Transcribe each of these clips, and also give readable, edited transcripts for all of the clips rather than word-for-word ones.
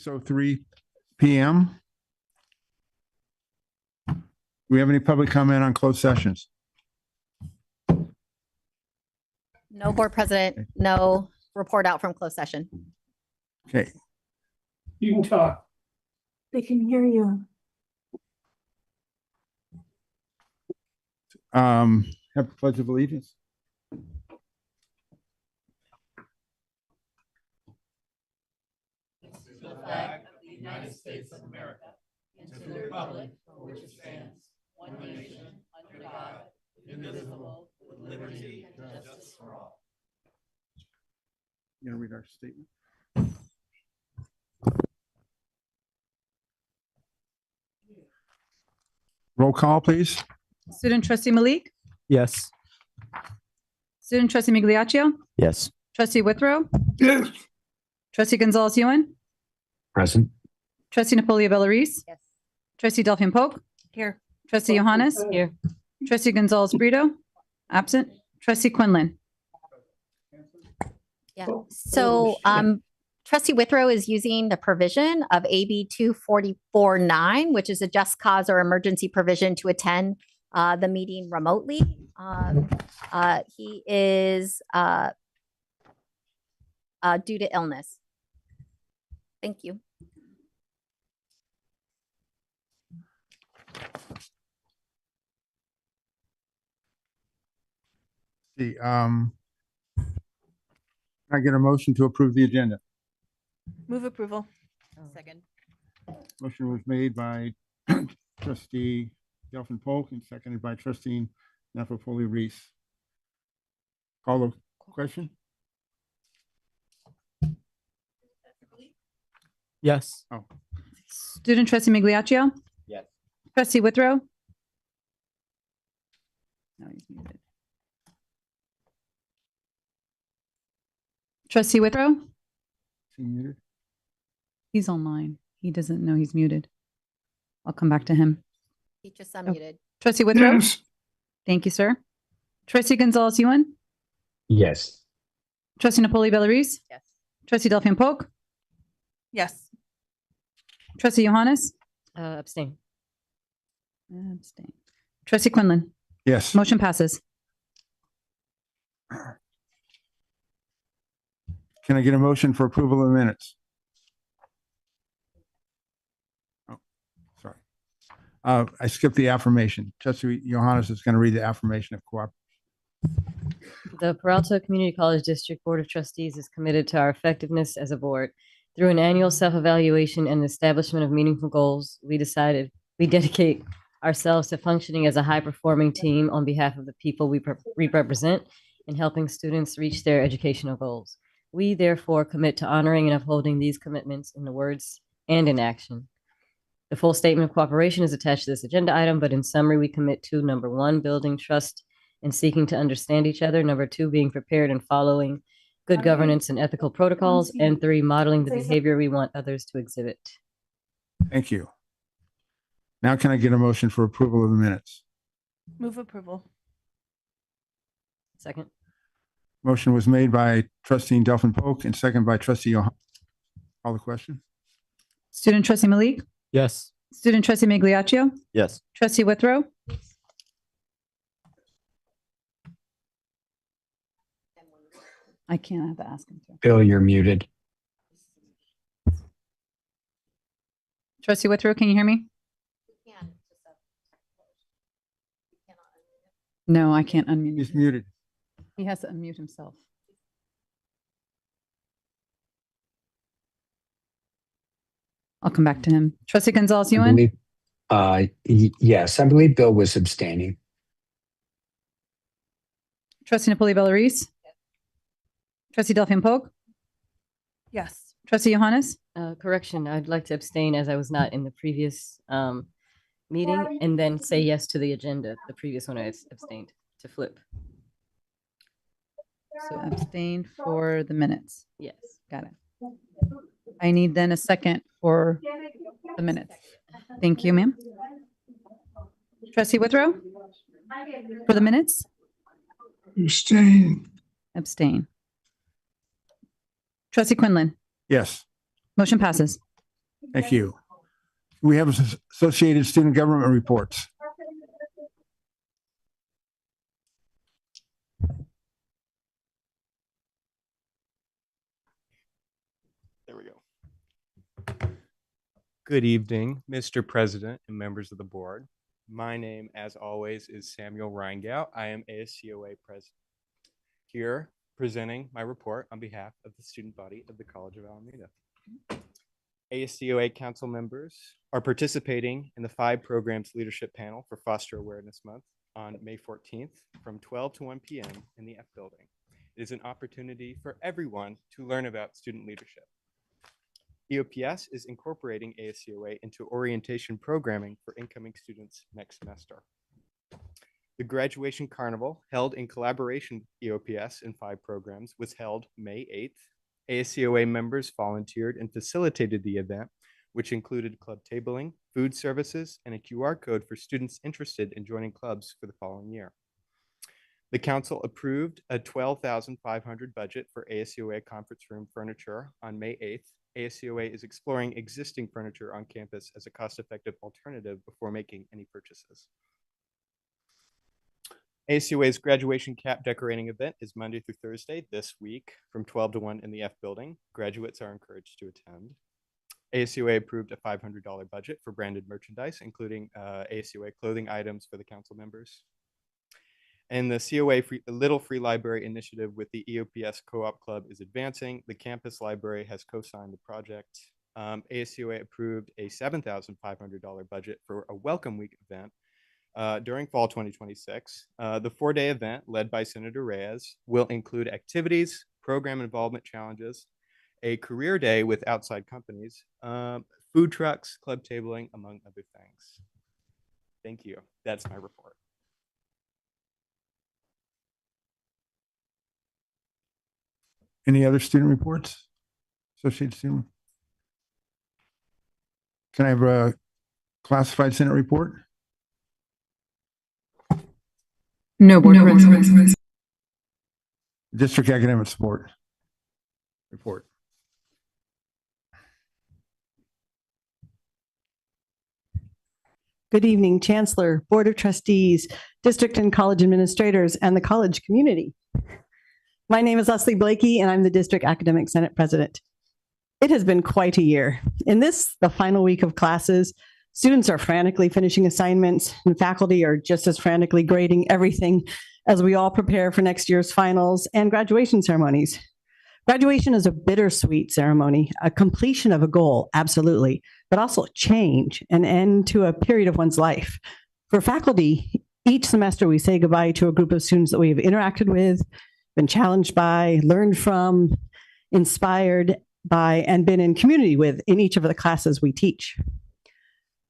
6:03 p.m. Do we have any public comment on closed sessions? No, Board President, no report out from closed session. Okay. You can talk. They can hear you. Have the Pledge of Allegiance. To the flag of the United States of America and to the republic for which it stands, one nation, under God, indivisible, with liberty and justice for all. You gonna read our statement? Roll call, please. Student trustee Malik, Yes. student trustee Migliaccio, Yes. trustee Withrow, Yes. trustee Gonzalez Ewan, Present. trustee Napolia Bellarice, Yes. trustee Delphine Polk, Here. trustee Johannes, Here. trustee Gonzalez Brito, absent, trustee Quinlan. Yeah. So trustee Withrow is using the provision of AB 244-9, which is a just cause or emergency provision to attend the meeting remotely. He is due to illness. Thank you. Can I get a motion to approve the agenda? Move approval. Second. Motion was made by trustee Delphine Polk and seconded by trustee Napoli Reese. Call the question? Yes. Oh, Student trustee Migliaccio, Yes. trustee Withrow. No, he's muted. Trustee Withrow, is he muted? he's online. He doesn't know he's muted. I'll come back to him. He just unmuted. Trustee Withrow. Yes. Thank you, sir. Trustee Gonzalez Ewan, Yes. trustee Napoli Bellarice, Yes. trustee Delphine Polk, Yes. trustee Johannes. Abstain. Abstain. Trustee Quinlan. Yes. Motion passes. Can I get a motion for approval of the minutes? Oh, sorry. I skipped the affirmation. Trustee Johannes is going to read the affirmation of cooperation. The Peralta Community College District Board of Trustees is committed to our effectiveness as a board. Through an annual self-evaluation and the establishment of meaningful goals, we dedicate ourselves to functioning as a high-performing team on behalf of the people we represent and helping students reach their educational goals. We therefore commit to honoring and upholding these commitments in the words and in action. The full statement of cooperation is attached to this agenda item, but in summary, we commit to number 1, building trust and seeking to understand each other. Number 2, being prepared and following good governance and ethical protocols. And 3, modeling the behavior we want others to exhibit. Thank you. Now can I get a motion for approval of the minutes? Move approval. Second. Motion was made by trustee Delphine Polk and seconded by trustee Johannes. Call the question? Student trustee Malik, Yes. student trustee Migliaccio, Yes. trustee Withrow. I can't have to ask him to. Bill, you're muted. Trustee Withrow, can you hear me? No, I can't unmute. He's him. muted. He has to unmute himself. I'll come back to him. Trustee Gonzalez I Ewan, believe, yes, I believe Bill was abstaining. trustee Napoli Bellarice, trustee Delphine Polk, Yes. trustee Johannes. Correction, I'd like to abstain as I was not in the previous meeting, and then say yes to the agenda. The previous one I abstained to flip. So abstain for the minutes. Yes. Got it. I need then a second for the minutes. Thank you, ma'am. Trustee Withrow? For the minutes? Abstain. Abstain. Trustee Quinlan? Yes. Motion passes. Thank you. We have associated student government reports. There we go. Good evening, Mr. President and members of the board. My name, as always, is Samuel Rheingau. I am ASCOA president. Here presenting my report on behalf of the student body of the College of Alameda. ASCOA council members are participating in the 5 programs leadership panel for Foster Awareness Month on May 14th from 12 to 1 p.m. in the F building. It is an opportunity for everyone to learn about student leadership. EOPS is incorporating ASCOA into orientation programming for incoming students next semester. The graduation carnival, held in collaboration with EOPS in 5 programs, was held May 8th. ASCOA members volunteered and facilitated the event, which included club tabling, food services, and a QR code for students interested in joining clubs for the following year. The council approved a $12,500 budget for ASCOA conference room furniture on May 8th. ASCOA is exploring existing furniture on campus as a cost-effective alternative before making any purchases. ASCOA's graduation cap decorating event is Monday through Thursday this week from 12 to 1 in the F building. Graduates are encouraged to attend. ASCOA approved a $500 budget for branded merchandise, including ASCOA clothing items for the council members. And the COA Little Free Library initiative with the EOPS Co-op Club is advancing. The campus library has co-signed the project. ASCOA approved a $7,500 budget for a Welcome Week event during fall 2026. The 4-day event, led by Senator Reyes, will include activities, program involvement challenges, a career day with outside companies, food trucks, club tabling, among other things. Thank you. That's my report. Any other student reports? Associated student? Can I have a classified Senate report? No, Board President. District academic support report. Good evening, Chancellor, Board of Trustees, District and College Administrators, and the college community. My name is Leslie Blakey, and I'm the District Academic Senate President. It has been quite a year. In this, the final week of classes, students are frantically finishing assignments, and faculty are just as frantically grading everything as we all prepare for next year's finals and graduation ceremonies. Graduation is a bittersweet ceremony, a completion of a goal, absolutely, but also change, an end to a period of one's life. For faculty, each semester we say goodbye to a group of students that we have interacted with, been challenged by, learned from, inspired by, and been in community with in each of the classes we teach.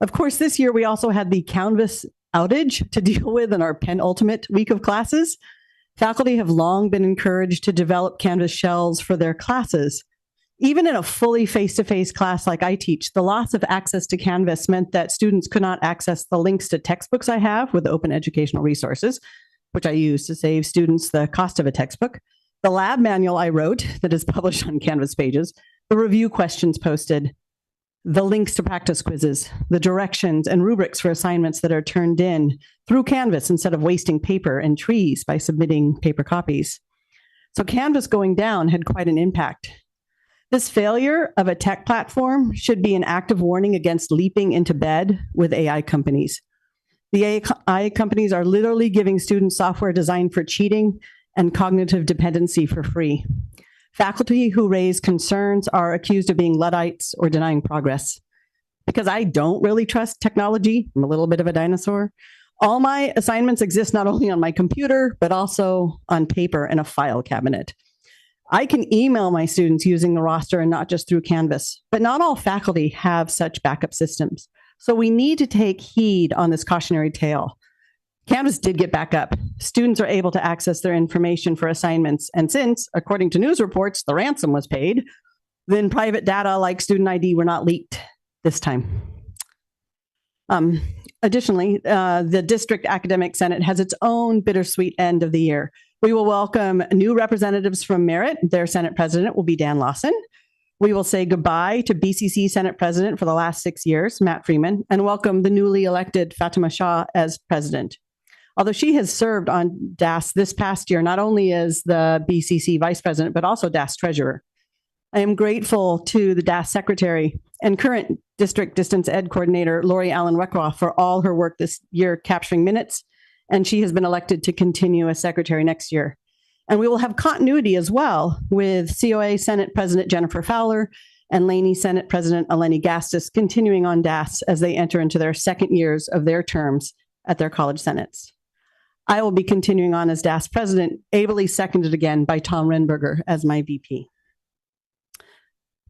Of course, this year we also had the Canvas outage to deal with in our penultimate week of classes. Faculty have long been encouraged to develop Canvas shells for their classes. Even in a fully face-to-face class like I teach, the loss of access to Canvas meant that students could not access the links to textbooks I have with open educational resources, which I use to save students the cost of a textbook, the lab manual I wrote that is published on Canvas pages, the review questions posted, the links to practice quizzes, the directions and rubrics for assignments that are turned in through Canvas instead of wasting paper and trees by submitting paper copies. So Canvas going down had quite an impact. This failure of a tech platform should be an active warning against leaping into bed with AI companies. The AI companies are literally giving students software designed for cheating and cognitive dependency for free. Faculty who raise concerns are accused of being Luddites or denying progress. Because I don't really trust technology, I'm a little bit of a dinosaur, all my assignments exist not only on my computer, but also on paper in a file cabinet. I can email my students using the roster and not just through Canvas, but not all faculty have such backup systems. So we need to take heed on this cautionary tale. Canvas did get back up. Students are able to access their information for assignments. And since, according to news reports, the ransom was paid, then private data like student ID were not leaked this time. Additionally, the District Academic Senate has its own bittersweet end of the year. We will welcome new representatives from Merritt. Their Senate president will be Dan Lawson. We will say goodbye to BCC Senate President for the last 6 years, Matt Freeman, and welcome the newly elected Fatima Shah as president. Although she has served on DAS this past year, not only as the BCC vice president, but also DAS treasurer. I am grateful to the DAS secretary and current district distance ed coordinator, Lori Allen Weckroff, for all her work this year capturing minutes, and she has been elected to continue as secretary next year. And we will have continuity as well with COA Senate President Jennifer Fowler and Laney Senate President Eleni Gastis continuing on DAS as they enter into their second years of their terms at their college senates. I will be continuing on as DAS president, ably seconded again by Tom Renberger as my VP.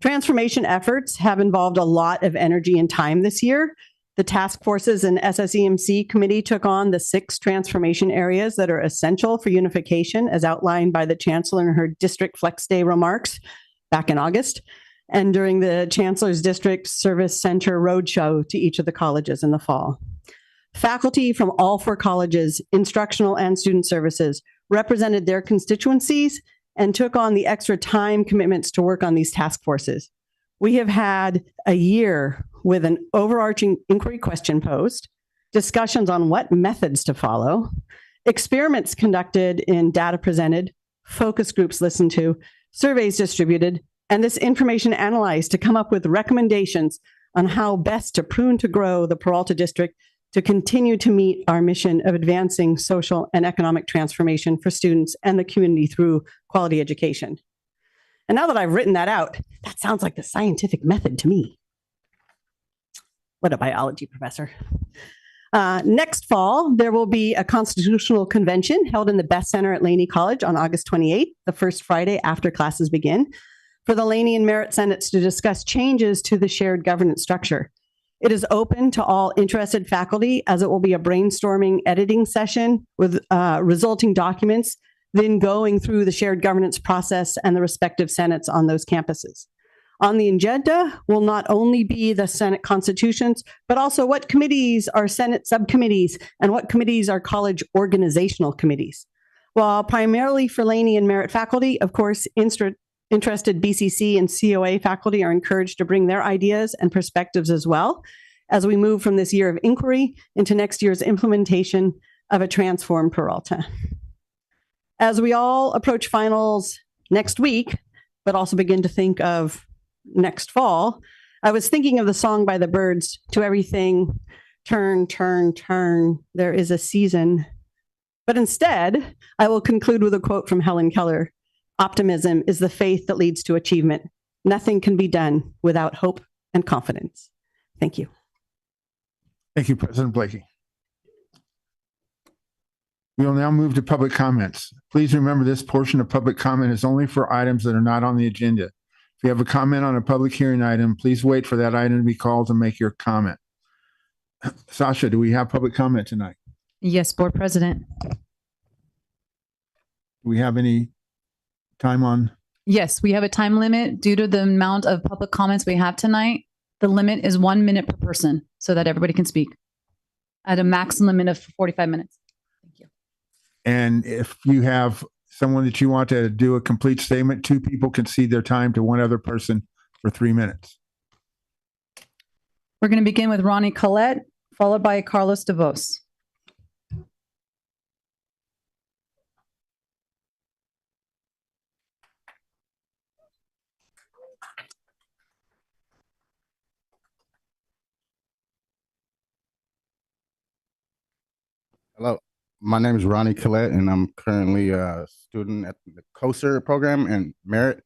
Transformation efforts have involved a lot of energy and time this year. The task forces and SSEMC committee took on the 6 transformation areas that are essential for unification as outlined by the chancellor in her district flex day remarks back in August and during the chancellor's district service center roadshow to each of the colleges in the fall. Faculty from all 4 colleges, instructional and student services, represented their constituencies and took on the extra time commitments to work on these task forces. We have had a year with an overarching inquiry question posed, discussions on what methods to follow, experiments conducted in data presented, focus groups listened to, surveys distributed, and this information analyzed to come up with recommendations on how best to prune to grow the Peralta District to continue to meet our mission of advancing social and economic transformation for students and the community through quality education. And now that I've written that out, that sounds like the scientific method to me. What a biology professor. Next fall, there will be a constitutional convention held in the Best Center at Laney College on August 28th, the first Friday after classes begin, for the Laney and Merritt Senates to discuss changes to the shared governance structure. It is open to all interested faculty as it will be a brainstorming editing session with resulting documents, then going through the shared governance process and the respective senates on those campuses. On the agenda will not only be the Senate constitutions, but also what committees are Senate subcommittees and what committees are college organizational committees. While primarily for Laney and Merritt faculty, of course, interested BCC and COA faculty are encouraged to bring their ideas and perspectives as well as we move from this year of inquiry into next year's implementation of a transformed Peralta. As we all approach finals next week, but also begin to think of next fall, I was thinking of the song by the Byrds, "To Everything, Turn, Turn, Turn, There is a Season." But instead, I will conclude with a quote from Helen Keller. "Optimism is the faith that leads to achievement. Nothing can be done without hope and confidence." Thank you. Thank you, President Blakey. We will now move to public comments. Please remember this portion of public comment is only for items that are not on the agenda. If you have a comment on a public hearing item, please wait for that item to be called to make your comment. Sasha, do we have public comment tonight? Yes, Board President. Do we have any time on? Yes, we have a time limit due to the amount of public comments we have tonight. The limit is 1 minute per person so that everybody can speak at a maximum limit of 45 minutes. Thank you. And if you have someone that you want to do a complete statement, 2 people can cede their time to one other person for 3 minutes. We're going to begin with Ronnie Collette, followed by Carlos DeVos. Hello, my name is Ronnie Collette, and I'm currently a student at the COSER program in Merritt,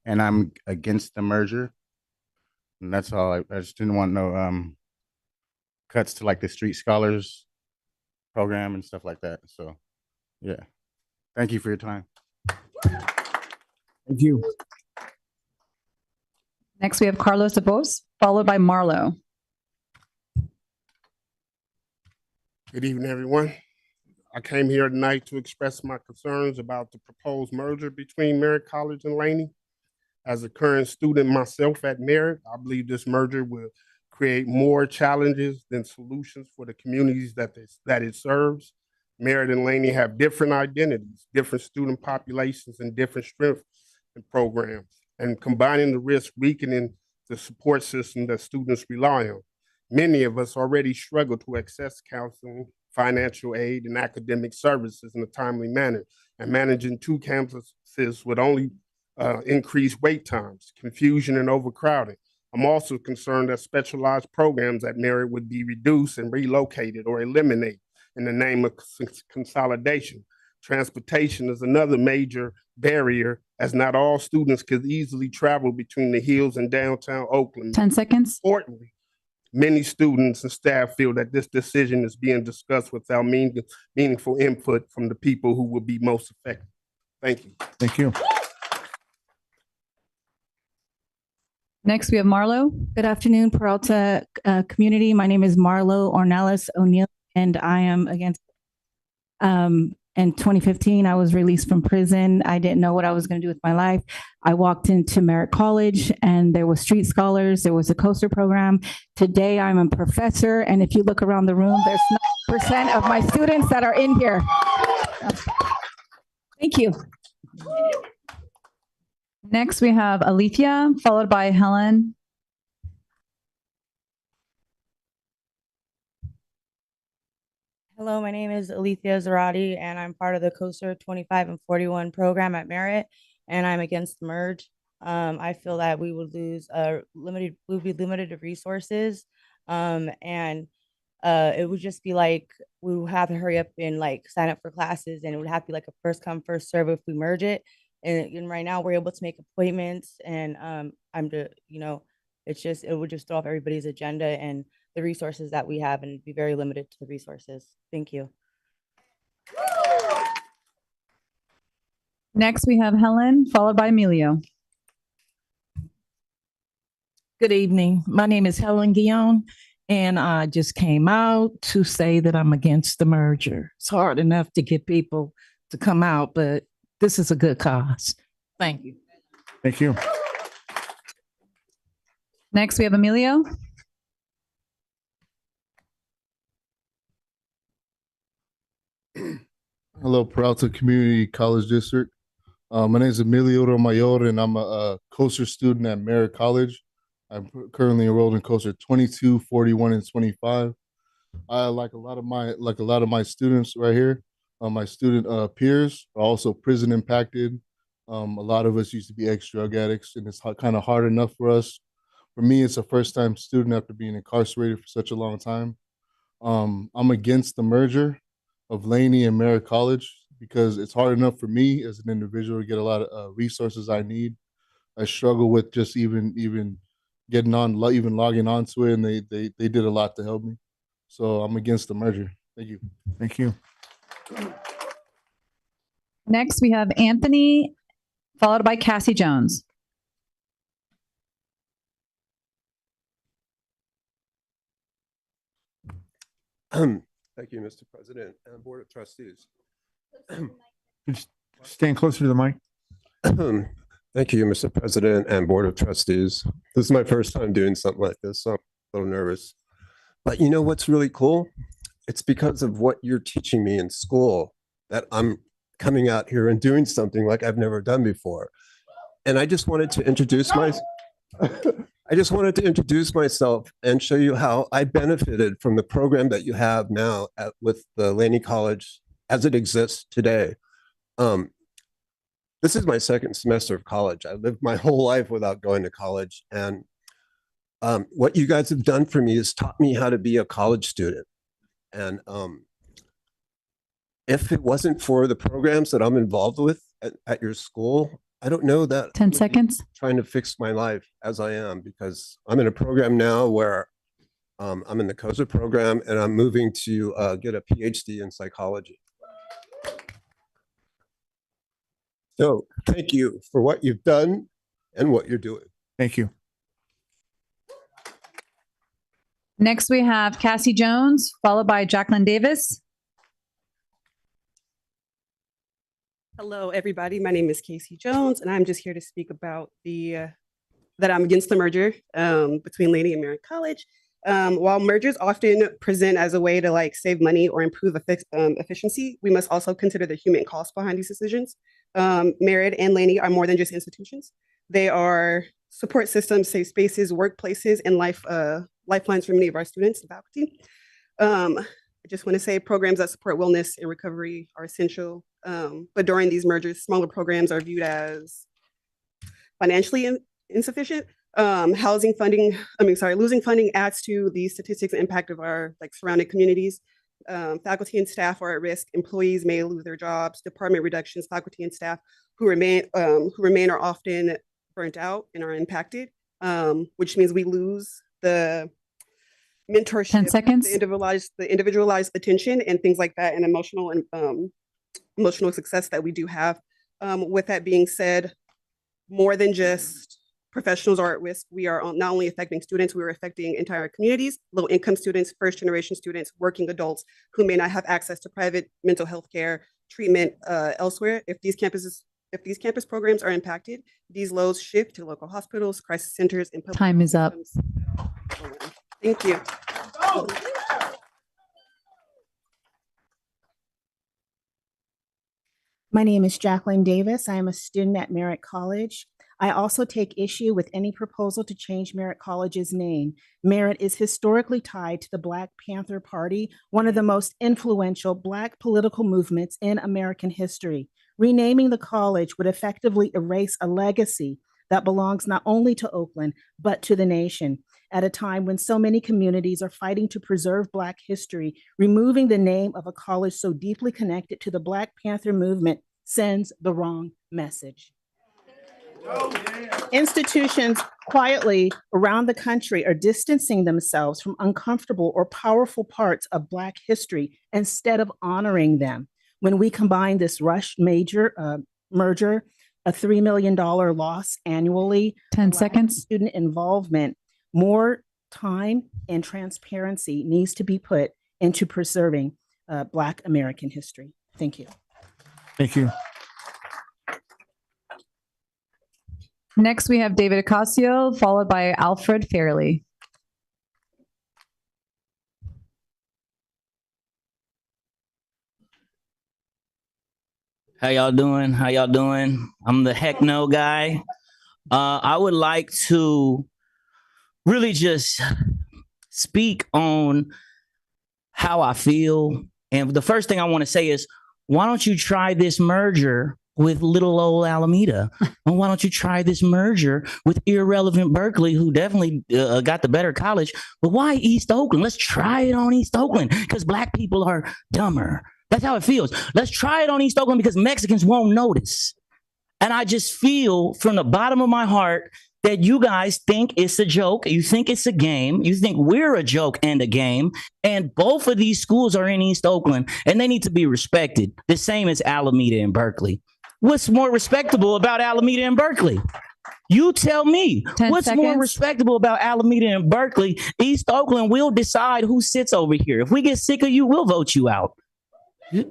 and I'm against the merger. And that's all. I just didn't want no cuts to like the Street Scholars program and stuff like that. So, yeah. Thank you for your time. Thank you. Next, we have Carlos DeVos, followed by Marlo. Good evening, everyone. I came here tonight to express my concerns about the proposed merger between Merritt College and Laney. As a current student myself at Merritt, I believe this merger will create more challenges than solutions for the communities that it serves. Merritt and Laney have different identities, different student populations, and different strengths and programs. and combining the risk, weakening the support system that students rely on. Many of us already struggle to access counseling, financial aid, and academic services in a timely manner, and managing 2 campuses would only increase wait times, confusion, and overcrowding. I'm also concerned that specialized programs at Merritt would be reduced and relocated or eliminated in the name of consolidation. Transportation is another major barrier, as not all students could easily travel between the hills and downtown Oakland. 10 seconds. Importantly, many students and staff feel that this decision is being discussed without meaningful input from the people who will be most affected. Thank you. Thank you. Next, we have Marlo. Good afternoon, Peralta community. My name is Marlo Ornelas O'Neill, and I am against. In 2015, I was released from prison. I didn't know what I was going to do with my life. I walked into Merritt College, and there was street scholars. There was a coaster program. Today, I'm a professor, and if you look around the room, there's 9% of my students that are in here. Thank you. Next, we have Alethea, followed by Helen. Hello, my name is Alethea Zarati, and I'm part of the COSER 25 and 41 program at Merritt, and I'm against the merge. I feel that we would lose we would be limited to resources, and it would just be like we would have to hurry up and like sign up for classes, and it would have to be like a first come first serve if we merge it. And right now we're able to make appointments, and it would just throw off everybody's agenda and the resources that we have, and be very limited to the resources. Thank you. Next, we have Helen, followed by Emilio. Good evening. My name is Helen Guillon, and I just came out to say that I'm against the merger. It's hard enough to get people to come out, but this is a good cause. Thank you. Thank you. Next, we have Emilio. Hello, Peralta Community College District. My name is Emilio Romayor, and I'm a COSER student at Merritt College. I'm currently enrolled in COSER 22, 41, and 25. Like a lot of my students right here, my student peers are also prison impacted. A lot of us used to be ex-drug addicts, and it's kind of hard enough for us. For me, it's a first-time student after being incarcerated for such a long time. I'm against the merger of Laney and Merritt College because it's hard enough for me as an individual to get a lot of resources I need. I struggle with just even getting on, even logging onto it, and they did a lot to help me. So I'm against the merger. Thank you. Thank you. Next, we have Anthony, followed by Cassie Jones. Thank you, Mr. President and Board of Trustees. Just stand closer to the mic. Thank you, Mr. President and Board of Trustees. This is my first time doing something like this, so I'm a little nervous. But you know what's really cool? It's because of what you're teaching me in school that I'm coming out here and doing something like I've never done before. And I just wanted to introduce myself and show you how I benefited from the program that you have now with the Laney College as it exists today. This is my second semester of college. I lived my whole life without going to college. And what you guys have done for me is taught me how to be a college student. And if it wasn't for the programs that I'm involved with at your school, I don't know that 10 seconds. Trying to fix my life as I am, because I'm in a program now where I'm in the COSER program, and I'm moving to get a PhD in psychology. So thank you for what you've done and what you're doing. Thank you. Next, we have Cassie Jones, followed by Jacqueline Davis. Hello, everybody. My name is Casey Jones, and I'm just here to speak about that I'm against the merger between Laney and Merritt College. While mergers often present as a way to save money or improve efficiency, we must also consider the human cost behind these decisions. Merritt and Laney are more than just institutions. They are support systems, safe spaces, workplaces, and lifelines for many of our students and faculty. I just want to say programs that support wellness and recovery are essential. But during these mergers, smaller programs are viewed as financially insufficient. Losing funding adds to the statistics and impact of our surrounding communities. Faculty and staff are at risk. Employees may lose their jobs. Department reductions. Faculty and staff who remain are often burnt out and are impacted, which means we lose the mentorship, 10 seconds. the individualized attention and things like that, and emotional success that we do have. With that being said, more than just professionals are at risk. We are not only affecting students, we are affecting entire communities, low-income students, first-generation students, working adults who may not have access to private mental health care treatment elsewhere. If these campus programs are impacted, these loads shift to local hospitals, crisis centers, and public Time is up. systems. Thank you. My name is Jacqueline Davis. I am a student at Merritt College. I also take issue with any proposal to change Merritt College's name. Merritt is historically tied to the Black Panther Party, one of the most influential Black political movements in American history. Renaming the college would effectively erase a legacy that belongs not only to Oakland, but to the nation. At a time when so many communities are fighting to preserve Black history, removing the name of a college so deeply connected to the Black Panther movement sends the wrong message. Institutions quietly around the country are distancing themselves from uncomfortable or powerful parts of Black history instead of honoring them. When we combine this rush merger, a $3 million loss annually, 10 seconds. Student involvement, more time and transparency needs to be put into preserving Black American history. Thank you. Thank you. Next, we have David Ocasio, followed by Alfred Fairley. How y'all doing? How y'all doing? I'm the heck no guy. I would like to really just speak on how I feel. And the first thing I want to say is, why don't you try this merger with little old Alameda? And why don't you try this merger with irrelevant Berkeley, who definitely got the better college? But why East Oakland? Let's try it on East Oakland because Black people are dumber. That's how it feels. Let's try it on East Oakland because Mexicans won't notice. And I just feel from the bottom of my heart that you guys think it's a joke. You think it's a game. You think we're a joke and a game. And both of these schools are in East Oakland and they need to be respected. The same as Alameda and Berkeley. What's more respectable about Alameda and Berkeley? You tell me. 10 What's seconds. more respectable about Alameda and Berkeley? East Oakland will decide who sits over here. If we get sick of you, we'll vote you out.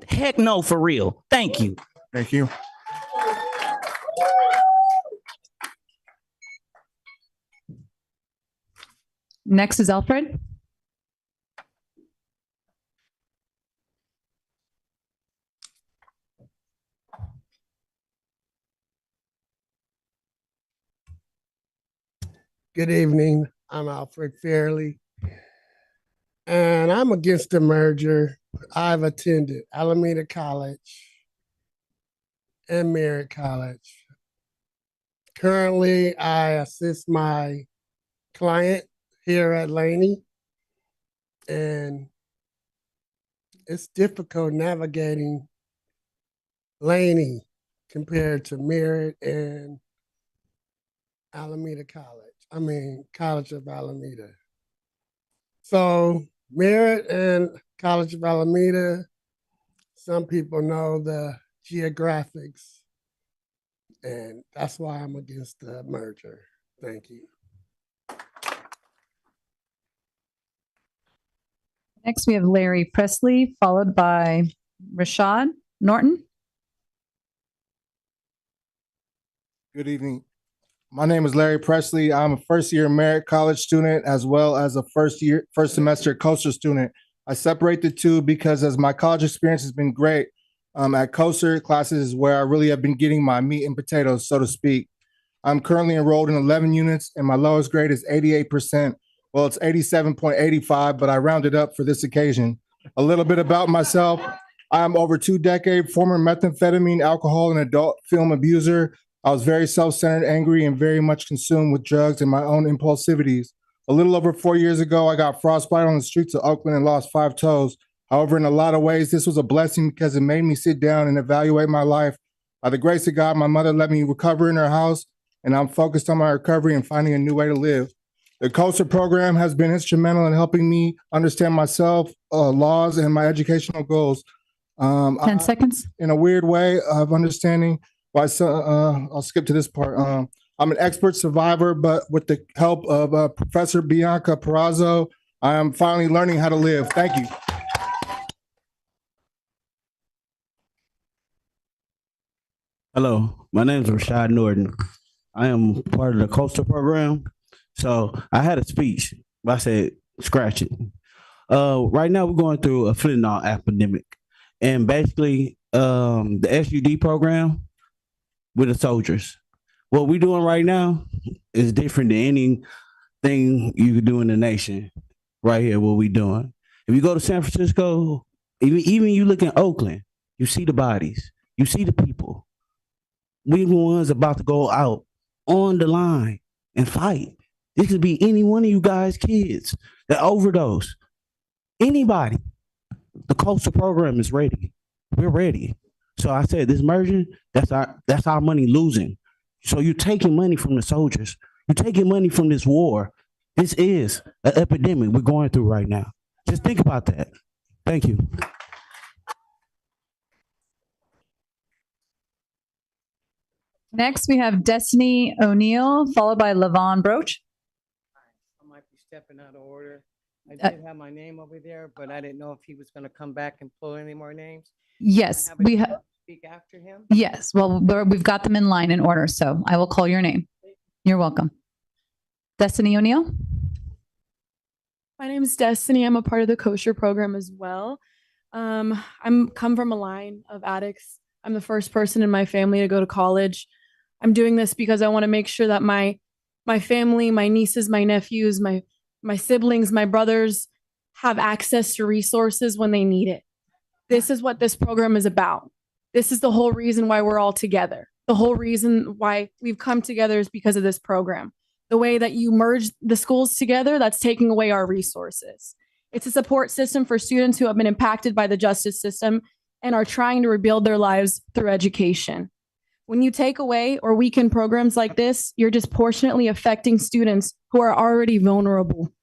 Heck no, for real. Thank you. Thank you. Next is Alfred. Good evening. I'm Alfred Fairley, and I'm against the merger. I've attended Alameda College and Merritt College. Currently, I assist my client here at Laney, and it's difficult navigating Laney compared to Merritt and Alameda College of Alameda. So Merritt and College of Alameda, some people know the geographics, and that's why I'm against the merger. Thank you. Next, we have Larry Presley, followed by Rashad Norton. Good evening. My name is Larry Presley. I'm a first-year Merritt College student as well as a first semester Coaster student. I separate the two because as my college experience has been great, at Coaster classes is where I really have been getting my meat and potatoes, so to speak. I'm currently enrolled in 11 units and my lowest grade is 88%. Well, it's 87.85, but I rounded up for this occasion. A little bit about myself. I am over 2 decades former methamphetamine, alcohol, and adult film abuser. I was very self-centered, angry, and very much consumed with drugs and my own impulsivities. A little over 4 years ago, I got frostbite on the streets of Oakland and lost 5 toes. However, in a lot of ways, this was a blessing because it made me sit down and evaluate my life. By the grace of God, my mother let me recover in her house, and I'm focused on my recovery and finding a new way to live. The COSA program has been instrumental in helping me understand myself, laws, and my educational goals. 10 seconds. In a weird way of understanding why, I'll skip to this part. I'm an expert survivor, but with the help of Professor Bianca Perazzo, I am finally learning how to live. Thank you. Hello, my name is Rashad Norton. I am part of the coastal program. So I had a speech, but I said, scratch it. Right now we're going through a fentanyl epidemic. And basically, the SUD program with the soldiers. What we're doing right now is different than anything you could do in the nation. Right here, what we're doing. If you go to San Francisco, even you look in Oakland, you see the bodies, you see the people. We the ones about to go out on the line and fight. This could be any one of you guys' kids that overdose. Anybody. The coastal program is ready. We're ready. So I said, this merging, that's our money losing. So you're taking money from the soldiers. You're taking money from this war. This is an epidemic we're going through right now. Just think about that. Thank you. Next, we have Destiny O'Neill, followed by Levon Broach. I might be stepping out of order. I did have my name over there, but I didn't know if he was going to come back and pull any more names. Yes, we have. Speak after him. Yes, well, we've got them in line in order, so I will call your name. You're welcome. Destiny O'Neill. My name is Destiny. I'm a part of the kosher program as well. I'm come from a line of addicts. I'm the first person in my family to go to college. I'm doing this because I want to make sure that my family, my nieces, my nephews, my siblings, my brothers have access to resources when they need it. This is what this program is about. This is the whole reason why we're all together. The whole reason why we've come together is because of this program. The way that you merge the schools together, that's taking away our resources. It's a support system for students who have been impacted by the justice system and are trying to rebuild their lives through education. When you take away or weaken programs like this, you're disproportionately affecting students who are already vulnerable.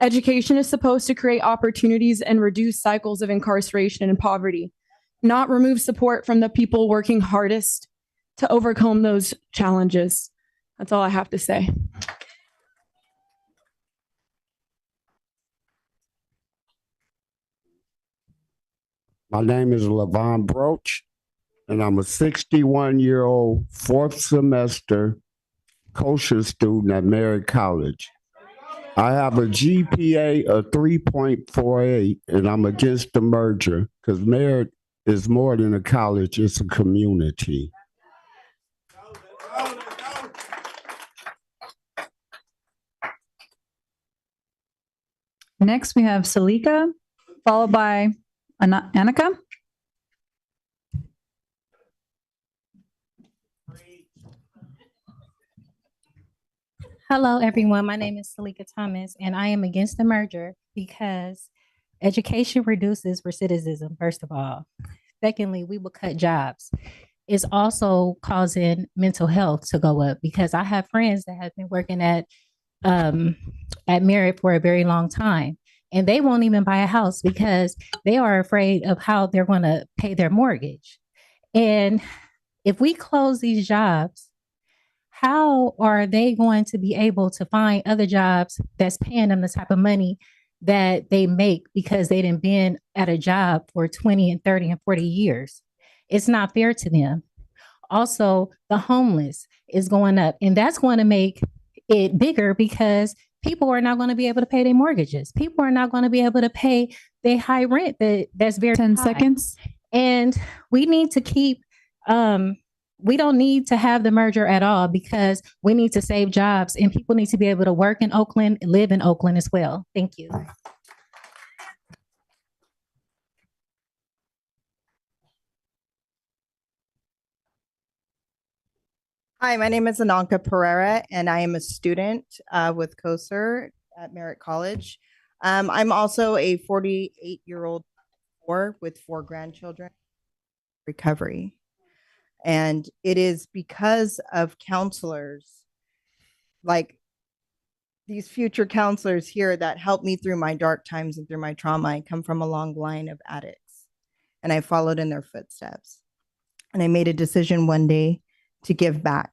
Education is supposed to create opportunities and reduce cycles of incarceration and poverty, not remove support from the people working hardest to overcome those challenges. That's all I have to say. My name is Levon Broach, and I'm a 61-year-old fourth semester kosher student at Merritt College. I have a GPA of 3.48, and I'm against the merger because Merritt is more than a college, it's a community. Next, we have Salika, followed by Annika. Hello, everyone. My name is Salika Thomas, and I am against the merger because education reduces recidivism, first of all. Secondly, we will cut jobs. It's also causing mental health to go up because I have friends that have been working at Merritt for a very long time, and they won't even buy a house because they are afraid of how they're going to pay their mortgage. And if we close these jobs, how are they going to be able to find other jobs that's paying them the type of money that they make because they didn't been at a job for 20 and 30 and 40 years? It's not fair to them. Also, the homeless is going up, and that's going to make it bigger because people are not going to be able to pay their mortgages. People are not going to be able to pay their high rent that's very 10 high. seconds. And we need to keep we don't need to have the merger at all because we need to save jobs and people need to be able to work in Oakland, live in Oakland as well. Thank you. Hi, my name is Ananka Pereira, and I am a student with COSER at Merritt College. I'm also a 48-year-old with 4 grandchildren. Recovery. And it is because of counselors, like these future counselors here that helped me through my dark times and through my trauma. I come from a long line of addicts, and I followed in their footsteps. And I made a decision one day to give back.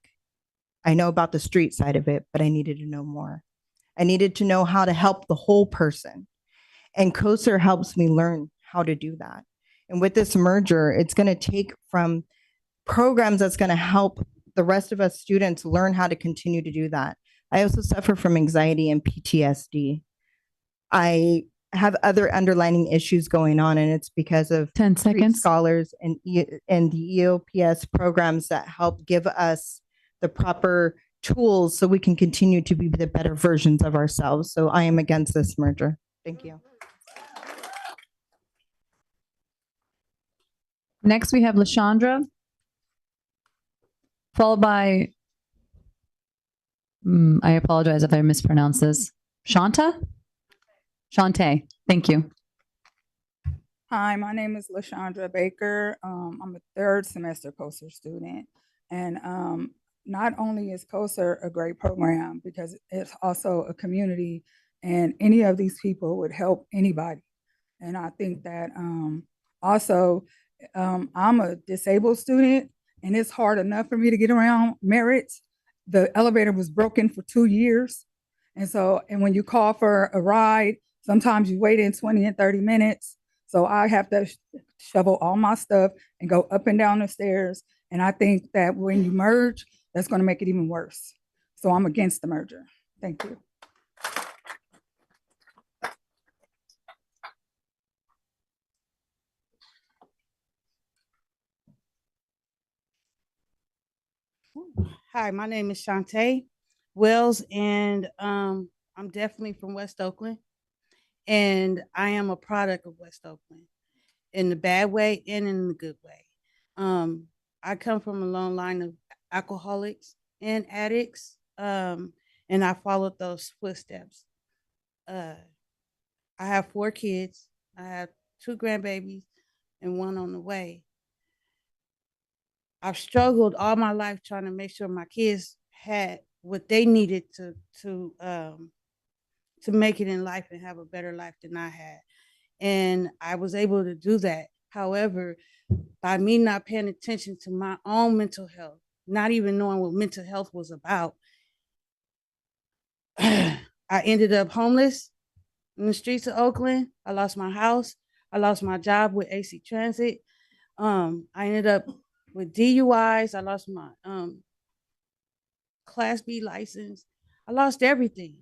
I know about the street side of it, but I needed to know more. I needed to know how to help the whole person. And COSER helps me learn how to do that. And with this merger, it's going to take from programs that's going to help the rest of us students learn how to continue to do that. I also suffer from anxiety and PTSD. I have other underlying issues going on, and it's because of 10 seconds scholars and the EOPS programs that help give us the proper tools so we can continue to be the better versions of ourselves. So I am against this merger. Thank you. Next, we have LaShondra, followed by, I apologize if I mispronounce this, Shante. Thank you. Hi, my name is LaShondra Baker. I'm a 3rd semester COSER student. And not only is COSER a great program because it's also a community, and any of these people would help anybody. And I think that also I'm a disabled student, and it's hard enough for me to get around Merritt. The elevator was broken for 2 years. And when you call for a ride, sometimes you wait in 20 and 30 minutes. So I have to shovel all my stuff and go up and down the stairs. And I think that when you merge, that's going to make it even worse. So I'm against the merger. Thank you. Hi, my name is Shantae Wells, and I'm definitely from West Oakland, and I am a product of West Oakland in the bad way and in the good way. I come from a long line of alcoholics and addicts, and I followed those footsteps. I have 4 kids. I have 2 grandbabies and 1 on the way. I've struggled all my life trying to make sure my kids had what they needed to make it in life and have a better life than I had. And I was able to do that. However, by me not paying attention to my own mental health, not even knowing what mental health was about, I ended up homeless in the streets of Oakland. I lost my house. I lost my job with AC Transit. I ended up with DUIs. I lost my Class B license. I lost everything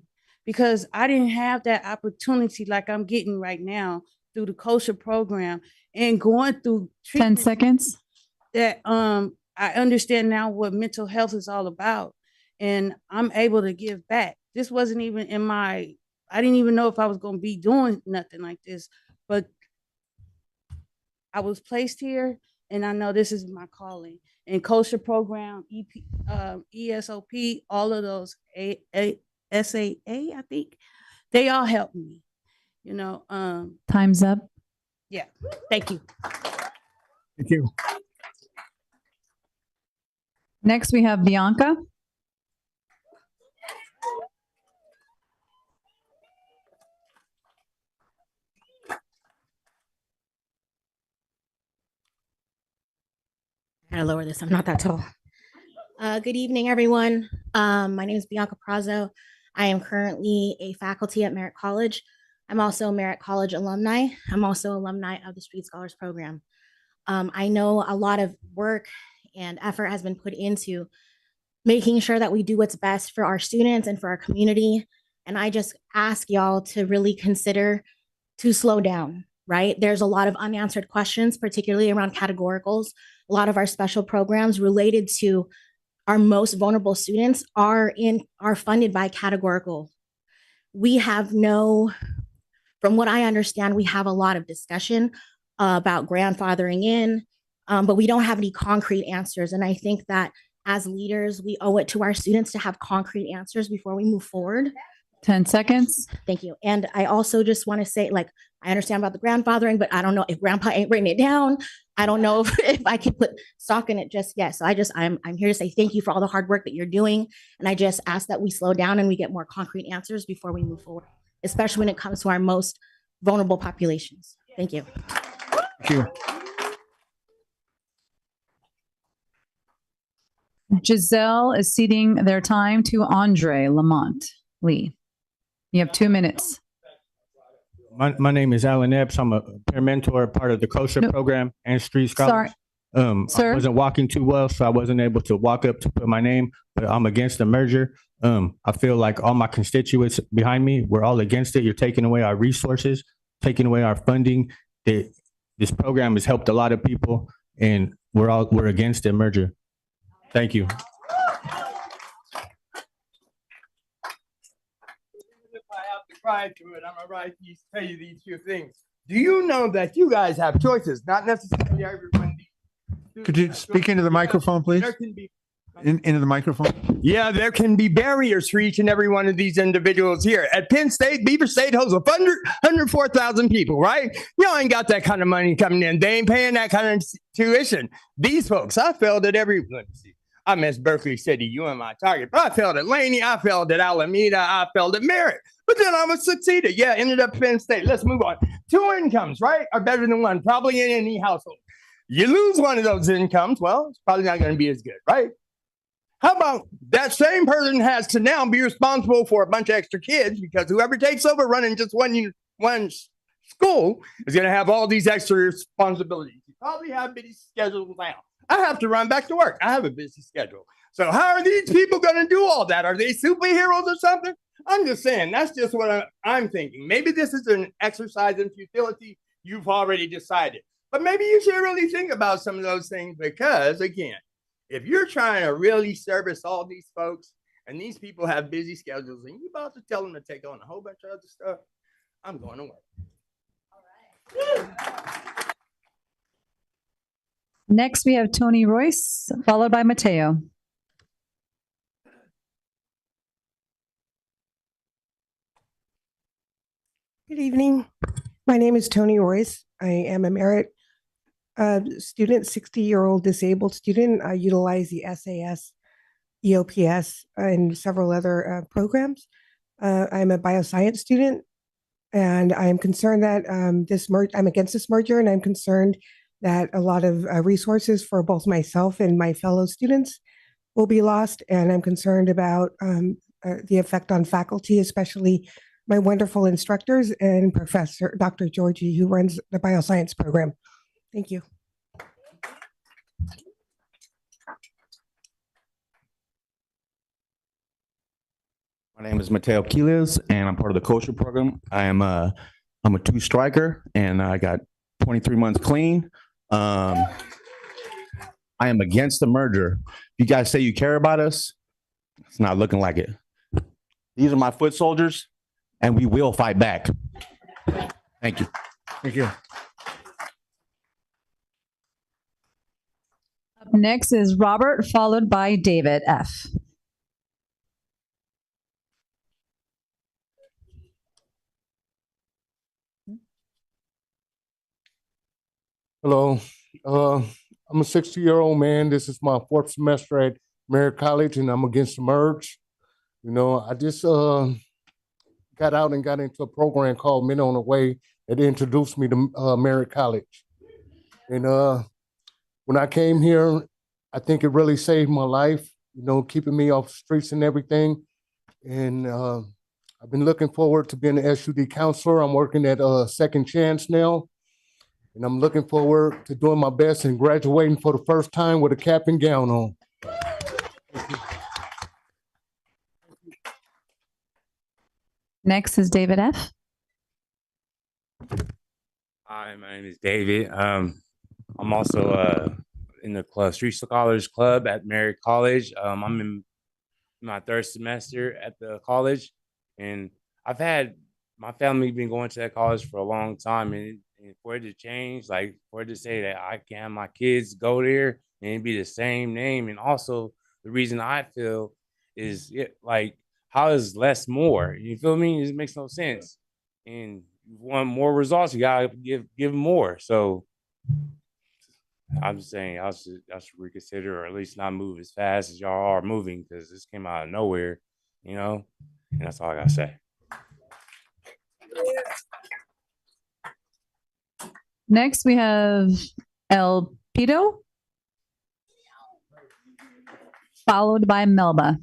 because I didn't have that opportunity like I'm getting right now through the COSER program and going through 10 seconds. That I understand now what mental health is all about, and I'm able to give back. This wasn't even in my, I didn't even know if I was going to be doing nothing like this, but I was placed here, and I know this is my calling. And COSER program, ESOP, all of those, SAA, I think, they all helped me, you know. Time's up. Yeah, thank you. Thank you. Next, we have Bianca. I gotta lower this. I'm not that tall. Good evening, everyone. My name is Bianca Prazo. I am currently a faculty at Merritt College. I'm also a Merritt College alumni. I'm also alumni of the Street Scholars Program. I know a lot of work and effort has been put into making sure that we do what's best for our students and for our community. And I just ask y'all to really consider to slow down. right? There's a lot of unanswered questions, particularly around categoricals. A lot of our special programs related to our most vulnerable students are funded by categorical. We have from what I understand, we have a lot of discussion about grandfathering in, but we don't have any concrete answers. And I think that as leaders, we owe it to our students to have concrete answers before we move forward. 10 seconds. Thank you. And I also just want to say, like, I understand about the grandfathering, but I don't know if grandpa ain't written it down. I don't know if I can put stock in it just yet. So I'm here to say thank you for all the hard work that you're doing. And I just ask that we slow down and we get more concrete answers before we move forward, especially when it comes to our most vulnerable populations. Thank you. Thank you. Giselle is ceding their time to Andre Lamont Lee. You have 2 minutes. My name is Alan Epps. I'm a peer mentor, part of the COSA program and Street Scholars. Sir? I wasn't walking too well, so I wasn't able to walk up to put my name, but I'm against the merger. I feel like all my constituents behind me, we're all against it. You're taking away our resources, taking away our funding. This program has helped a lot of people, and we're against the merger. Thank you. Prior to it, I'm gonna write these, tell you these few things. Do you know that you guys have choices? Not necessarily everyone. Could you speak into the microphone, please? There can be, Into the microphone. yeah, there can be barriers for each and every one of these individuals here. At Penn State, Beaver State holds 104,000 people, right? Y'all ain't got that kind of money coming in. They ain't paying that kind of tuition. These folks, I failed at every. Let me see. I missed Berkeley City, you and my target, but I failed at Laney, I failed at Alameda, I failed at Merritt, but then I was succeeded. Yeah, ended up Penn State. Let's move on. 2 incomes, right, are better than one, probably in any household. You lose one of those incomes, well, it's probably not going to be as good, right? How about that same person has to now be responsible for a bunch of extra kids because whoever takes over running just one school is going to have all these extra responsibilities. You probably have busy schedules now. I have to run back to work. I have a busy schedule. So how are these people going to do all that? Are they superheroes or something? I'm just saying, that's just what I'm thinking. Maybe this is an exercise in futility. You've already decided. But maybe you should really think about some of those things because, again, if you're trying to really service all these folks and these people have busy schedules and you're about to tell them to take on a whole bunch of other stuff, I'm going to work. All right. Next, we have Tony Royce, followed by Mateo. Good evening. My name is Tony Royce. I am a Merritt student, 60-year-old disabled student. I utilize the SAS, EOPS, and several other programs. I'm a bioscience student, and I'm concerned that I'm against this merger, and I'm concerned that a lot of resources for both myself and my fellow students will be lost. And I'm concerned about the effect on faculty, especially my wonderful instructors and Professor Dr. Georgie, who runs the bioscience program. Thank you. My name is Mateo Quiles, and I'm part of the kosher program. I'm a 2-striker, and I got 23 months clean. I am against the merger. You guys say you care about us. It's not looking like it. These are my foot soldiers, and we will fight back. Thank you. Thank you. Up next is Robert, followed by David F. Hello. I'm a 60-year-old man. This is my 4th semester at Merritt College, and I'm against the merge. You know, I just got out and got into a program called Men on the Way that introduced me to Merritt College. And when I came here, I think it really saved my life, you know, keeping me off the streets and everything. And I've been looking forward to being an SUD counselor. I'm working at Second Chance now. And I'm looking forward to doing my best and graduating for the first time with a cap and gown on. Next is David F. Hi, my name is David. I'm also in the Street Scholars Club at Merritt College. I'm in my third semester at the college, and I've had my family been going to that college for a long time, and for it to change, like for it to say that I can have my kids go there and it be the same name, and also the reason I feel is like how is less more? You feel me? It makes no sense, and you want more results, you gotta give more. So I'm just saying I should reconsider or at least not move as fast as y'all are moving because this came out of nowhere, you know? And that's all I gotta say. Next, we have El Pido, followed by Melba.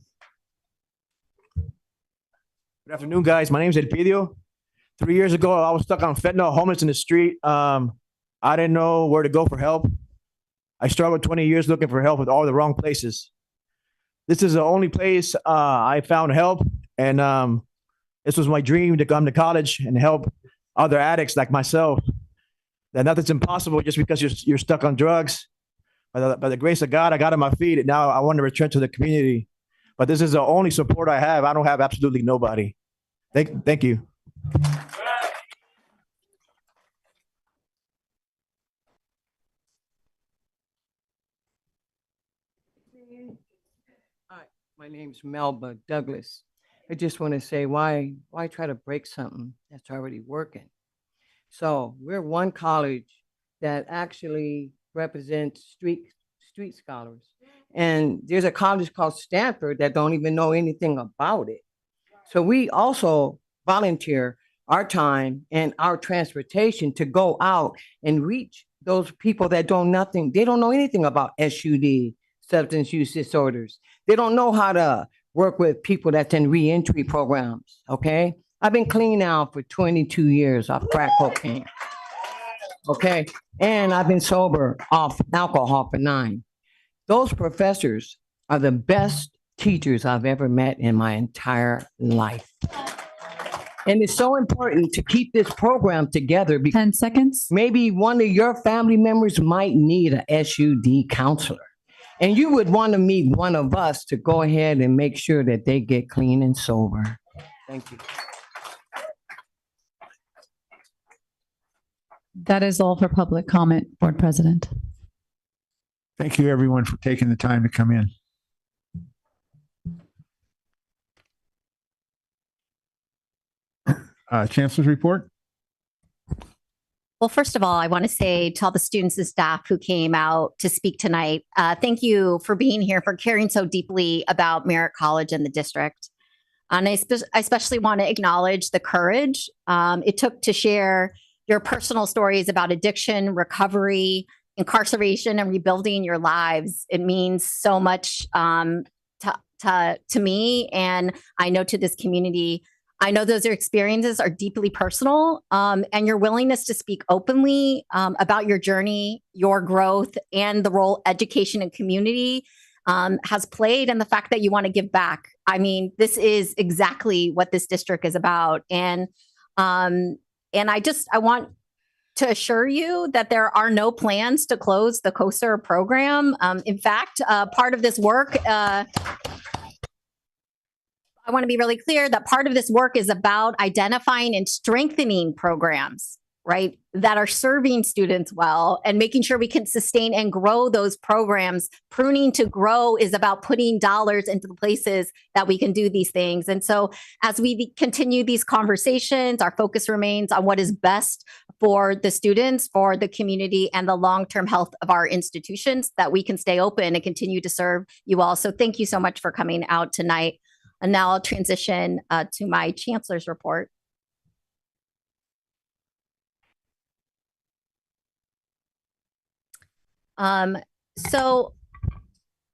Good afternoon, guys. My name is Elpidio. 3 years ago, I was stuck on fentanyl, homeless in the street. I didn't know where to go for help. I struggled 20 years looking for help with all the wrong places. This is the only place I found help, and this was my dream to come to college and help other addicts like myself. That nothing's impossible just because you're stuck on drugs. By the grace of God, I got on my feet, and now I want to return to the community. But this is the only support I have. I don't have absolutely nobody. Thank you. Hi, my name's Melba Douglas. I just want to say why try to break something that's already working? So we're one college that actually represents street scholars. And there's a college called Stanford that don't even know anything about it. So we also volunteer our time and our transportation to go out and reach those people that don't know anything about SUD, substance use disorders. They don't know how to work with people that's in reentry programs, okay? I've been clean now for 22 years off crack cocaine, okay? And I've been sober off alcohol for 9. Those professors are the best teachers I've ever met in my entire life. And it's so important to keep this program together because 10 seconds. Maybe one of your family members might need a SUD counselor. And you would want to meet one of us to go ahead and make sure that they get clean and sober. Thank you. That is all for public comment, Board President. Thank you, everyone, for taking the time to come in. Chancellor's report. Well, first of all, I want to say to all the students and staff who came out to speak tonight, thank you for being here, for caring so deeply about Merritt College and the district. And I especially want to acknowledge the courage it took to share your personal stories about addiction, recovery, incarceration, and rebuilding your lives. It means so much to me, and I know to this community. I know those experiences are deeply personal, and your willingness to speak openly about your journey, your growth, and the role education and community has played, and the fact that you want to give back. I mean, this is exactly what this district is about, and I want to assure you that there are no plans to close the COSER program. In fact, part of this work. I want to be really clear that part of this work is about identifying and strengthening programs, right, that are serving students well and making sure we can sustain and grow those programs. Pruning to grow is about putting dollars into the places that we can do these things. And so as we continue these conversations, our focus remains on what is best for the students, for the community, and the long-term health of our institutions, that we can stay open and continue to serve you all. So thank you so much for coming out tonight. And now I'll transition to my chancellor's report. So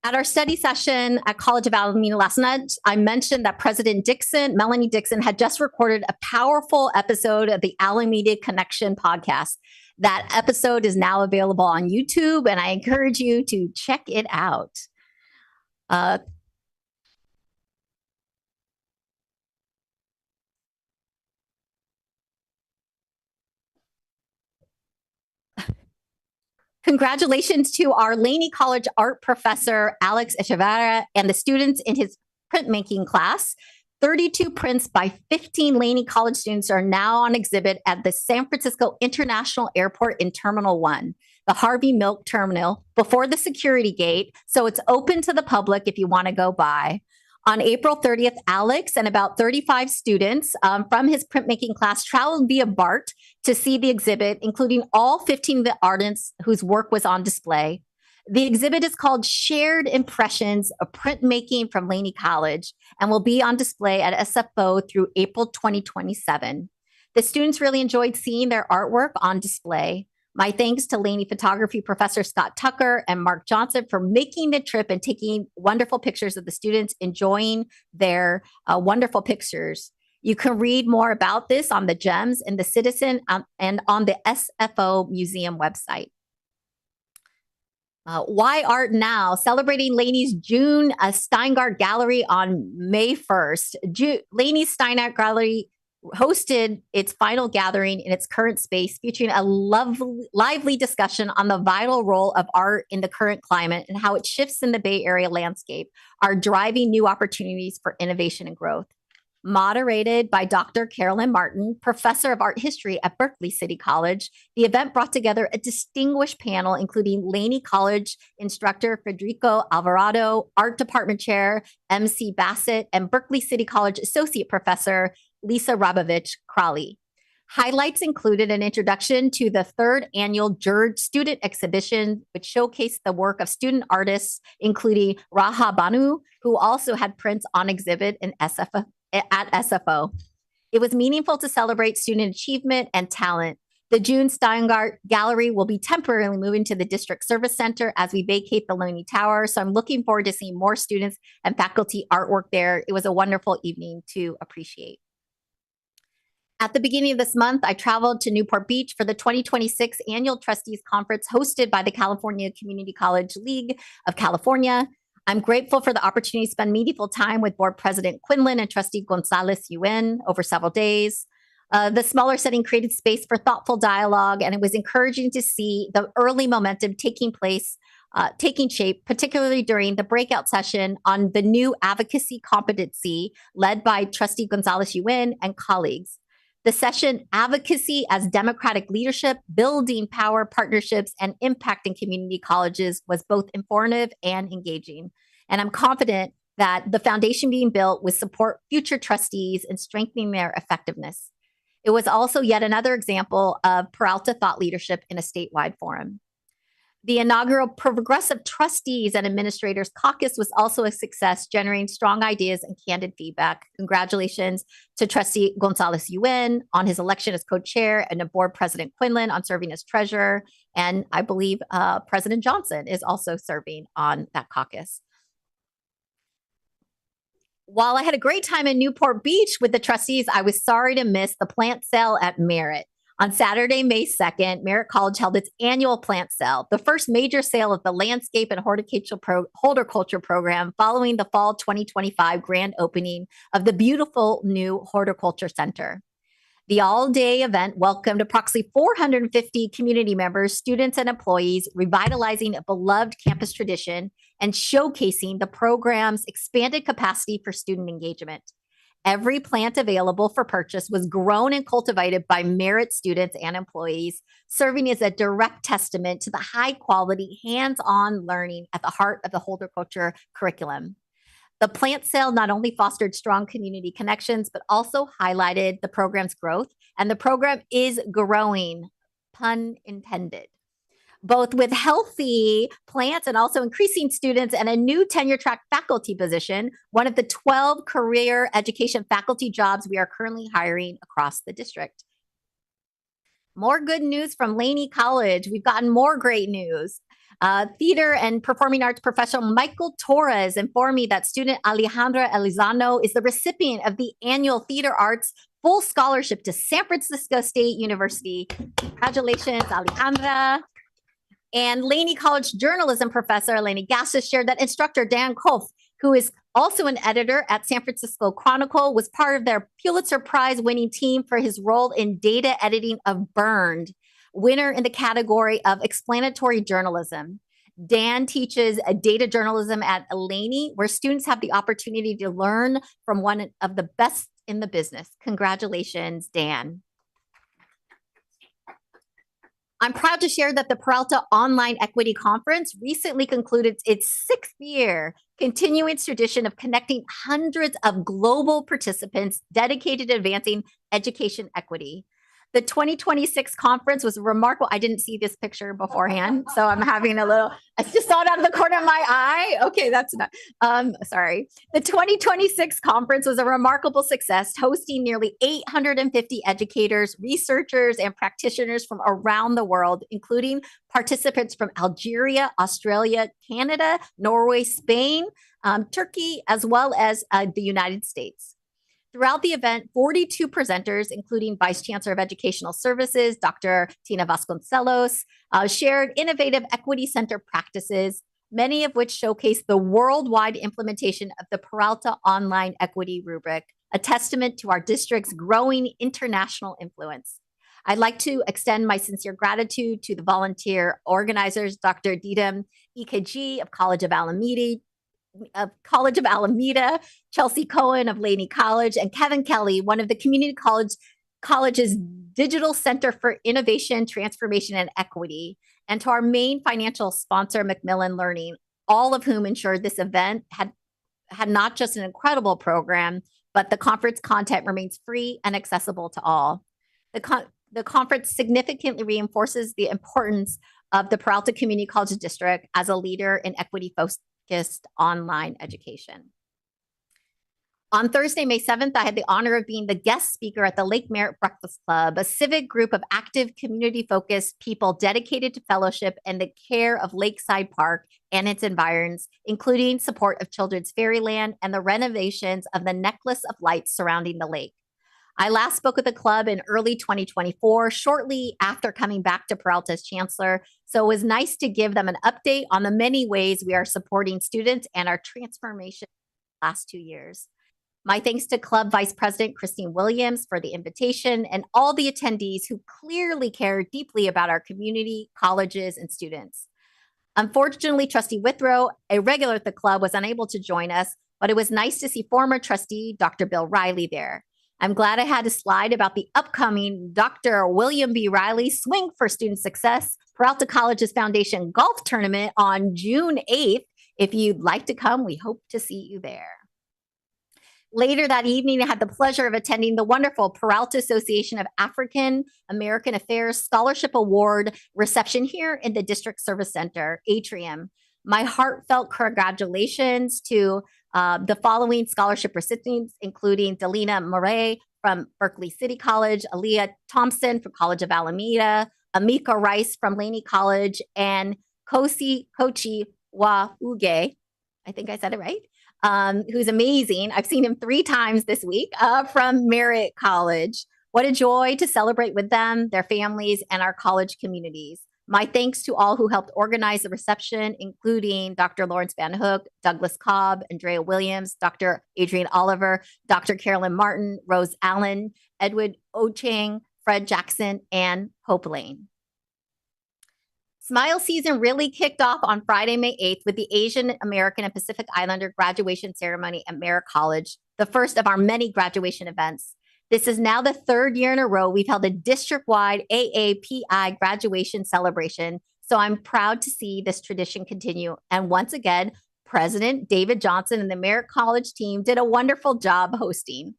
at our study session at College of Alameda last night, I mentioned that President Melanie Dixon, had just recorded a powerful episode of the Alameda Connection podcast. That episode is now available on YouTube, and I encourage you to check it out. Congratulations to our Laney College art professor, Alex Echevarria, and the students in his printmaking class. 32 prints by 15 Laney College students are now on exhibit at the San Francisco International Airport in Terminal 1, the Harvey Milk Terminal, before the security gate. So it's open to the public if you want to go by. On April 30th, Alex and about 35 students from his printmaking class traveled via BART to see the exhibit, including all 15 of the artists whose work was on display. The exhibit is called Shared Impressions of Printmaking from Laney College and will be on display at SFO through April 2027. The students really enjoyed seeing their artwork on display. My thanks to Laney photography professor Scott Tucker and Mark Johnson for making the trip and taking wonderful pictures of the students enjoying their wonderful pictures. You can read more about this on the Gems in the Citizen and on the SFO Museum website. Why Art Now? Celebrating Laney's June Steingart Gallery on May 1st. Laney's Steingart Gallery hosted its final gathering in its current space, featuring a lively discussion on the vital role of art in the current climate and how it shifts in the Bay Area landscape are driving new opportunities for innovation and growth. Moderated by Dr. Carolyn Martin, professor of art history at Berkeley City College, the event brought together a distinguished panel, including Laney College instructor Federico Alvarado, art department chair MC Bassett, and Berkeley City College associate professor Lisa Rabovich Crawley. Highlights included an introduction to the third annual Jurd student exhibition, which showcased the work of student artists, including Raha Banu, who also had prints on exhibit at SFO. It was meaningful to celebrate student achievement and talent. The June Steingart Gallery will be temporarily moving to the District Service Center as we vacate the Laney Tower. So I'm looking forward to seeing more students and faculty artwork there. It was a wonderful evening to appreciate. At the beginning of this month, I traveled to Newport Beach for the 2026 Annual Trustees Conference hosted by the California Community College League of California. I'm grateful for the opportunity to spend meaningful time with Board President Quinlan and Trustee Gonzalez Yuen over several days. The smaller setting created space for thoughtful dialogue, and it was encouraging to see the early momentum taking shape, particularly during the breakout session on the new advocacy competency led by Trustee Gonzalez Yuen and colleagues. The session, Advocacy as Democratic Leadership, Building Power, Partnerships, and Impact in Community Colleges, was both informative and engaging. And I'm confident that the foundation being built will support future trustees in strengthening their effectiveness. It was also yet another example of Peralta thought leadership in a statewide forum. The inaugural Progressive Trustees and Administrators Caucus was also a success, generating strong ideas and candid feedback. Congratulations to Trustee Gonzalez Yuen on his election as co-chair and to Board President Quinlan on serving as treasurer. And I believe President Johnson is also serving on that caucus. While I had a great time in Newport Beach with the trustees, I was sorry to miss the plant sale at Merritt. On Saturday, May 2nd, Merritt College held its annual plant sale, the first major sale of the landscape and horticulture program following the fall 2025 grand opening of the beautiful new Horticulture Center. The all-day event welcomed approximately 450 community members, students, and employees, revitalizing a beloved campus tradition and showcasing the program's expanded capacity for student engagement. Every plant available for purchase was grown and cultivated by Merritt students and employees, serving as a direct testament to the high-quality, hands-on learning at the heart of the horticulture curriculum. The plant sale not only fostered strong community connections, but also highlighted the program's growth, and the program is growing, pun intended, both with healthy plants and also increasing students and a new tenure track faculty position, one of the 12 career education faculty jobs we are currently hiring across the district. More good news from Laney College. We've gotten more great news. Theater and performing arts professional Michael Torres informed me that student Alejandra Elizano is the recipient of the annual Theater Arts full scholarship to San Francisco State University. Congratulations, Alejandra. And Laney College journalism professor Eleni Gassis shared that instructor Dan Kolf, who is also an editor at San Francisco Chronicle, was part of their Pulitzer Prize winning team for his role in data editing of Burned. winner in the category of explanatory journalism. Dan teaches data journalism at Laney, where students have the opportunity to learn from one of the best in the business. Congratulations, Dan. I'm proud to share that the Peralta Online Equity Conference recently concluded its 6th year, continuing its tradition of connecting hundreds of global participants dedicated to advancing education equity. The 2026 conference was remarkable. I didn't see this picture beforehand, so I'm having a little, I just saw it out of the corner of my eye. Okay, that's not, sorry. The 2026 conference was a remarkable success, hosting nearly 850 educators, researchers, and practitioners from around the world, including participants from Algeria, Australia, Canada, Norway, Spain, Turkey, as well as the United States. Throughout the event, 42 presenters, including Vice Chancellor of Educational Services, Dr. Tina Vasconcelos, shared innovative equity center practices, many of which showcase the worldwide implementation of the Peralta Online Equity Rubric, a testament to our district's growing international influence. I'd like to extend my sincere gratitude to the volunteer organizers, Dr. Didem EKG of College of Alameda, Chelsea Cohen of Laney College, and Kevin Kelly, one of the Community College's Digital Center for Innovation, Transformation, and Equity, and to our main financial sponsor, Macmillan Learning, all of whom ensured this event had not just an incredible program, but the conference content remains free and accessible to all. The conference significantly reinforces the importance of the Peralta Community College District as a leader in equity-focused online education. On Thursday, May 7th, I had the honor of being the guest speaker at the Lake Merritt Breakfast Club, a civic group of active, community-focused people dedicated to fellowship and the care of Lakeside Park and its environs, including support of Children's Fairyland and the renovations of the necklace of lights surrounding the lake. I last spoke at the club in early 2024, shortly after coming back to Peralta as chancellor. So it was nice to give them an update on the many ways we are supporting students and our transformation the last 2 years. My thanks to Club Vice President Christine Williams for the invitation and all the attendees who clearly care deeply about our community, colleges, and students. Unfortunately, Trustee Withrow, a regular at the club, was unable to join us, but it was nice to see former trustee Dr. Bill Riley there. I'm glad I had a slide about the upcoming Dr. William B. Riley Swing for Student Success Peralta Colleges Foundation Golf Tournament on June 8th. If you'd like to come, we hope to see you there. Later that evening, I had the pleasure of attending the wonderful Peralta Association of African American Affairs Scholarship Award reception here in the District Service Center atrium. My heartfelt congratulations to the following scholarship recipients, including Delina Murray from Berkeley City College, Aaliyah Thompson from College of Alameda, Amika Rice from Laney College, and Kochi Wauge, I think I said it right, who's amazing. I've seen him 3 times this week from Merritt College. What a joy to celebrate with them, their families, and our college communities. My thanks to all who helped organize the reception, including Dr. Lawrence Van Hook, Douglas Cobb, Andrea Williams, Dr. Adrian Oliver, Dr. Carolyn Martin, Rose Allen, Edward Ochang, Fred Jackson, and Hope Lane. Smile season really kicked off on Friday, May 8th with the Asian American and Pacific Islander graduation ceremony at Merritt College, the first of our many graduation events. This is now the 3rd year in a row we've held a district-wide AAPI graduation celebration, so I'm proud to see this tradition continue. And once again, President David Johnson and the Merritt College team did a wonderful job hosting.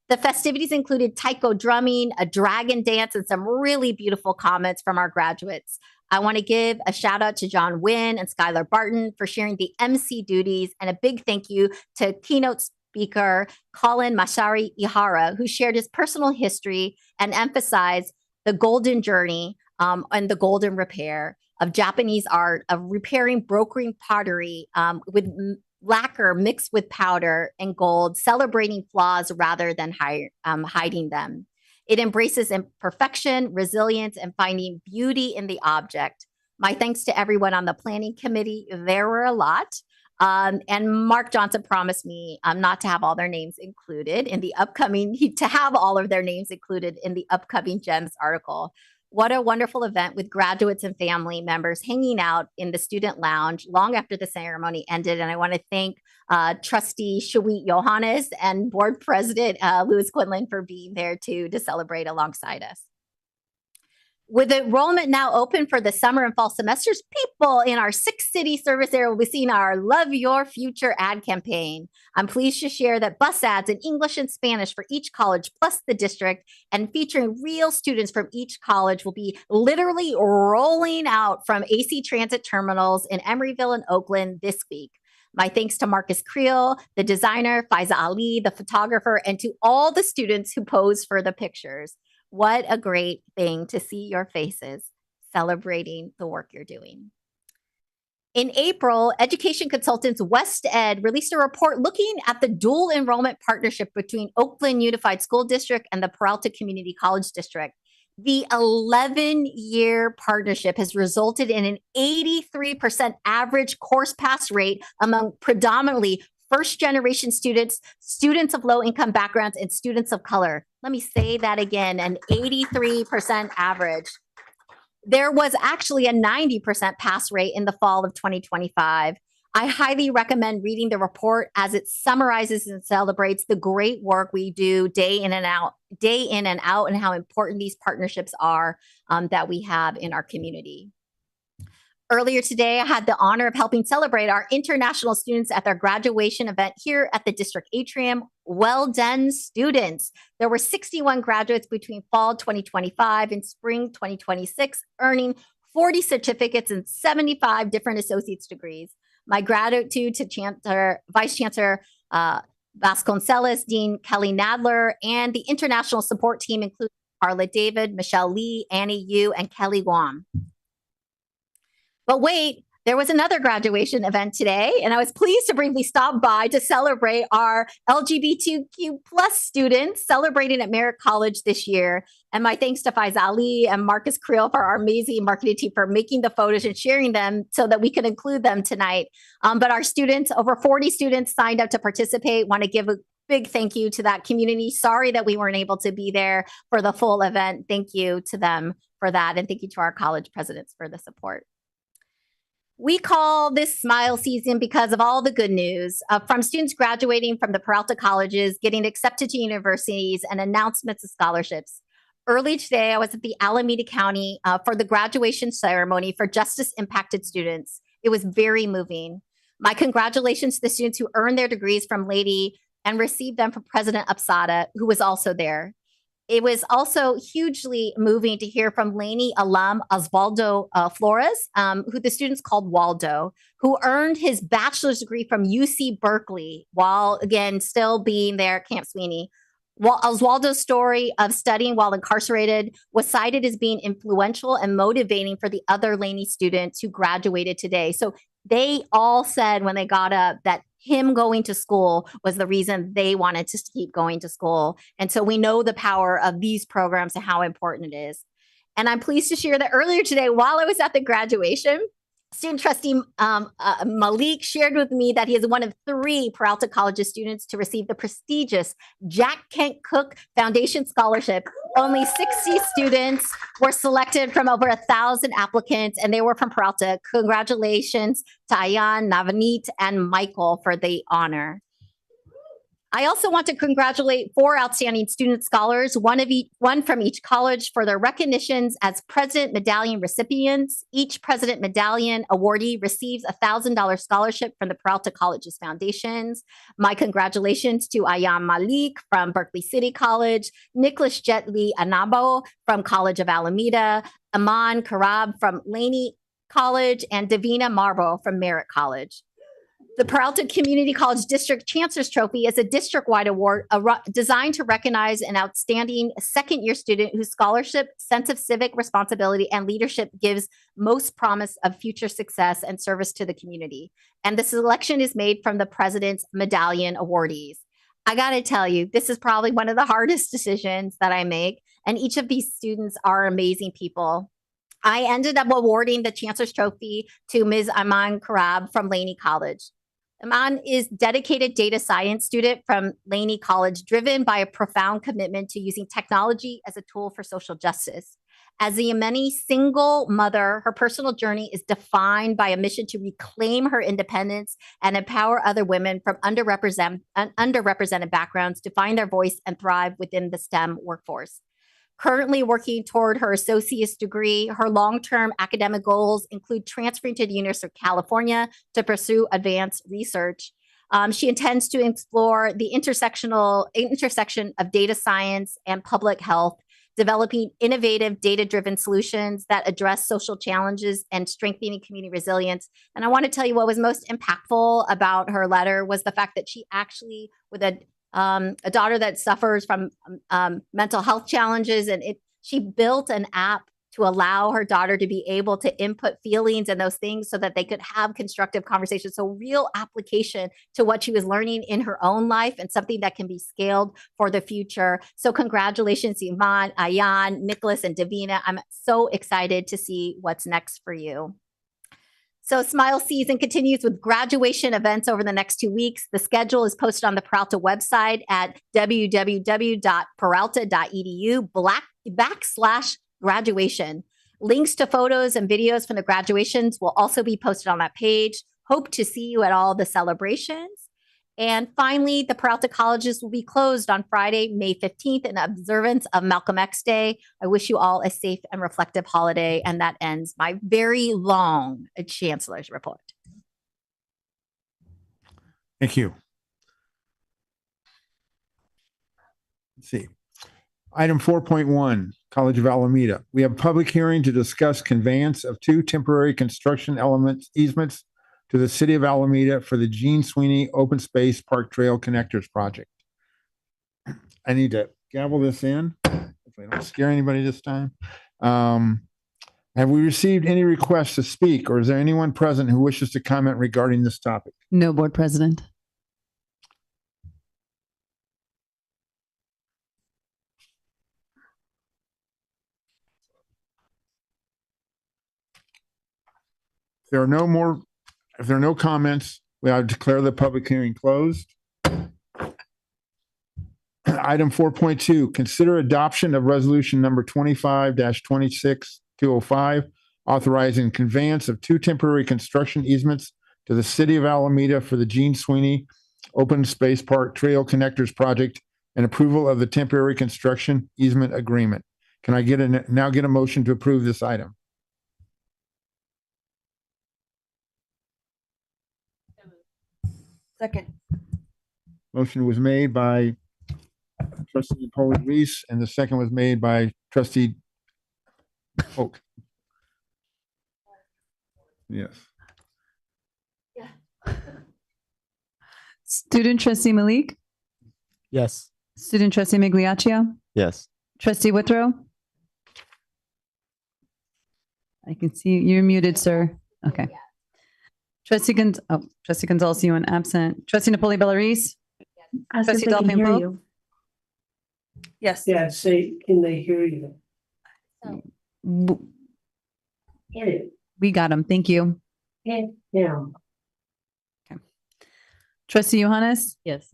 The festivities included taiko drumming, a dragon dance, and some really beautiful comments from our graduates. I want to give a shout out to John Wynn and Skylar Barton for sharing the MC duties, and a big thank you to keynote speaker Colin Mashari Ihara, who shared his personal history and emphasized the golden journey and the golden repair of Japanese art of repairing brokering pottery with lacquer mixed with powder and gold, celebrating flaws rather than hiding them. It embraces imperfection, resilience, and finding beauty in the object. My thanks to everyone on the planning committee. There were a lot. And Mark Johnson promised me not to have all their names included in the upcoming, to have all of their names included in the upcoming GEMS article. What a wonderful event with graduates and family members hanging out in the student lounge long after the ceremony ended. And I want to thank Trustee Shawit Johannes and Board President Louis Quinlan for being there to celebrate alongside us. With enrollment now open for the summer and fall semesters, people in our 6-city service area will be seeing our Love Your Future ad campaign. I'm pleased to share that bus ads in English and Spanish for each college plus the district and featuring real students from each college will be literally rolling out from AC Transit terminals in Emeryville and Oakland this week. My thanks to Marcus Creel, the designer, Faiza Ali, the photographer, and to all the students who posed for the pictures. What a great thing to see your faces celebrating the work you're doing. In April, education consultants West Ed released a report looking at the dual enrollment partnership between Oakland Unified School District and the Peralta Community College District. The 11-year partnership has resulted in an 83% average course pass rate among predominantly first-generation students, students of low-income backgrounds, and students of color. Let me say that again, an 83% average. There was actually a 90% pass rate in the fall of 2025. I highly recommend reading the report as it summarizes and celebrates the great work we do day in and out, and how important these partnerships are that we have in our community. Earlier today, I had the honor of helping celebrate our international students at their graduation event here at the district atrium. Well done, students. There were 61 graduates between fall 2025 and spring 2026, earning 40 certificates and 75 different associate's degrees. My gratitude to Vice Chancellor Vasconcelos, Dean Kelly Nadler, and the international support team, including Carla David, Michelle Lee, Annie Yu, and Kelly Guam. But wait, there was another graduation event today, and I was pleased to briefly stop by to celebrate our LGBTQ plus students celebrating at Merritt College this year. And my thanks to Faiza Ali and Marcus Creel for our amazing marketing team for making the photos and sharing them so that we could include them tonight. But our students, over 40 students signed up to participate. Want to give a big thank you to that community. Sorry that we weren't able to be there for the full event. Thank you to them for that. And thank you to our college presidents for the support. We call this Smile Season because of all the good news from students graduating from the Peralta Colleges, getting accepted to universities, and announcements of scholarships. Early today, I was at the Alameda County for the graduation ceremony for justice-impacted students. It was very moving. My congratulations to the students who earned their degrees from Laney and received them from President Upsada, who was also there. It was also hugely moving to hear from Laney alum Osvaldo Flores, who the students called Waldo, who earned his bachelor's degree from UC Berkeley while, again, still being there at Camp Sweeney. Osvaldo's story of studying while incarcerated was cited as being influential and motivating for the other Laney students who graduated today. So they all said when they got up that him going to school was the reason they wanted to keep going to school. And so we know the power of these programs and how important it is. And I'm pleased to share that earlier today, while I was at the graduation, student trustee Malik shared with me that he is one of 3 Peralta Colleges students to receive the prestigious Jack Kent Cook Foundation Scholarship. Only 60 students were selected from over 1,000 applicants, and they were from Peralta. Congratulations to Ayan, Navneet, and Michael for the honor. I also want to congratulate 4 outstanding student scholars, one from each college, for their recognitions as President Medallion recipients. Each President Medallion awardee receives a $1,000 scholarship from the Peralta Colleges Foundations. My congratulations to Ayam Malik from Berkeley City College, Nicholas Jetli Anabo from College of Alameda, Aman Karab from Laney College, and Davina Marble from Merritt College. The Peralta Community College District Chancellor's Trophy is a district-wide award designed to recognize an outstanding second-year student whose scholarship, sense of civic responsibility, and leadership gives most promise of future success and service to the community. And the selection is made from the President's Medallion awardees. I got to tell you, this is probably one of the hardest decisions that I make, and each of these students are amazing people. I ended up awarding the Chancellor's Trophy to Ms. Aman Karab from Laney College. Aman is dedicated data science student from Laney College, driven by a profound commitment to using technology as a tool for social justice. As the Yemeni single mother, her personal journey is defined by a mission to reclaim her independence and empower other women from underrepresented backgrounds to find their voice and thrive within the STEM workforce. Currently working toward her associate's degree, her long-term academic goals include transferring to the University of California to pursue advanced research. She intends to explore the intersection of data science and public health, developing innovative data-driven solutions that address social challenges and strengthening community resilience. And I want to tell you what was most impactful about her letter was the fact that she actually, with a daughter that suffers from mental health challenges, and she built an app to allow her daughter to be able to input feelings and those things so that they could have constructive conversations. So real application to what she was learning in her own life and something that can be scaled for the future. So congratulations, Iman, Ayan, Nicholas, and Davina. I'm so excited to see what's next for you. So Smile season continues with graduation events over the next 2 weeks. The schedule is posted on the Peralta website at www.peralta.edu/graduation. Links to photos and videos from the graduations will also be posted on that page. Hope to see you at all the celebrations. And finally, the Peralta Colleges will be closed on Friday, May 15th in observance of Malcolm X Day. I wish you all a safe and reflective holiday. And that ends my very long Chancellor's report. Thank you. Let's see. Item 4.1, College of Alameda. We have a public hearing to discuss conveyance of 2 temporary construction easements to the city of Alameda for the Gene Sweeney Open Space Park Trail Connectors Project. I need to gavel this in. Hopefully I don't scare anybody this time. Have we received any requests to speak, or is there anyone present who wishes to comment regarding this topic? No, Board President. If there are no comments, we will declare the public hearing closed. Item 4.2, consider adoption of resolution number 25-26205, authorizing conveyance of 2 temporary construction easements to the city of Alameda for the Gene Sweeney Open Space Park Trail Connectors Project and approval of the temporary construction easement agreement. Can I now get a motion to approve this item? Second. Motion was made by Trustee Pauline Reese, and the second was made by Trustee Oak. Yes. Student Trustee Malik, Yes. Student Trustee Migliaccio, Yes. Trustee Withrow. I can see you're muted, sir. Okay. Trustee Gonzalez, you and absent. Trustee Napoli Bellarice. Trustee Delphine Pope. Yes. Yeah, say, can they hear you? We got him. Thank you. Yeah. Trustee Johannes. Yes.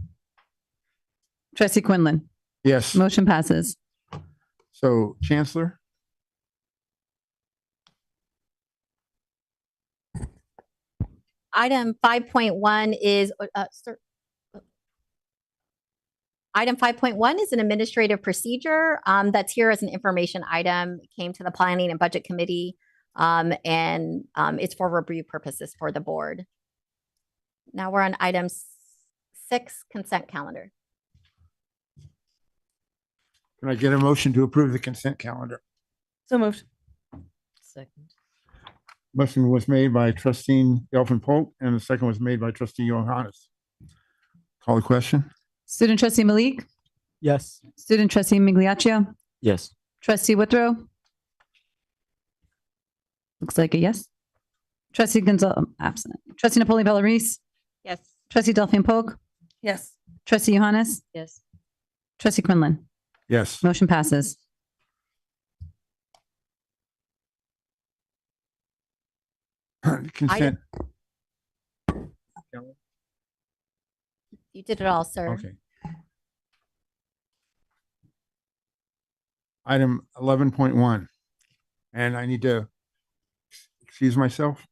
Trustee Quinlan. Yes. Motion passes. So, Chancellor? Item 5.1 is Item 5.1 is an administrative procedure that's here as an information item. It came to the Planning and Budget Committee, and it's for review purposes for the board. Now we're on item 6, consent calendar. Can I get a motion to approve the consent calendar? So moved. Second. Motion was made by Trustee Delphine Polk, and the second was made by Trustee Johannes. Call the question. Student Trustee Malik. Yes. Student Trustee Migliaccio. Yes. Trustee Withrow. Looks like a yes. Trustee Gonzalez, absent. Trustee Napoli Bellarice. Yes. Trustee Delphine Polk. Yes. Trustee Johannes. Yes. Trustee Quinlan. Yes. Motion passes. Consent. You did it all, sir. Okay. Item 11.1, And I need to excuse myself.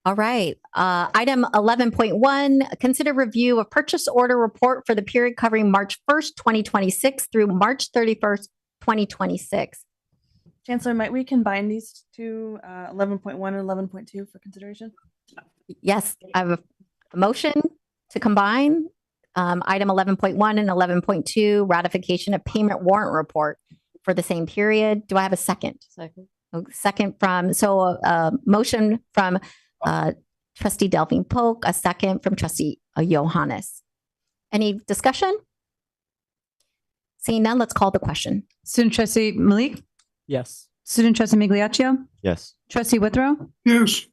All right. Item 11.1, consider review of purchase order report for the period covering March 1st, 2026 through March 31st, 2026. Chancellor, might we combine these two, 11.1 and 11.2 for consideration? Yes, I have a motion to combine item 11.1 and 11.2, ratification of payment warrant report for the same period. Do I have a second? Second. Second from, motion from Trustee Delphine Polk, a second from Trustee Johannes. Any discussion? Seeing none, let's call the question. Student trustee Malik, Yes. student trustee Migliaccio, Yes. trustee Withrow. Yes.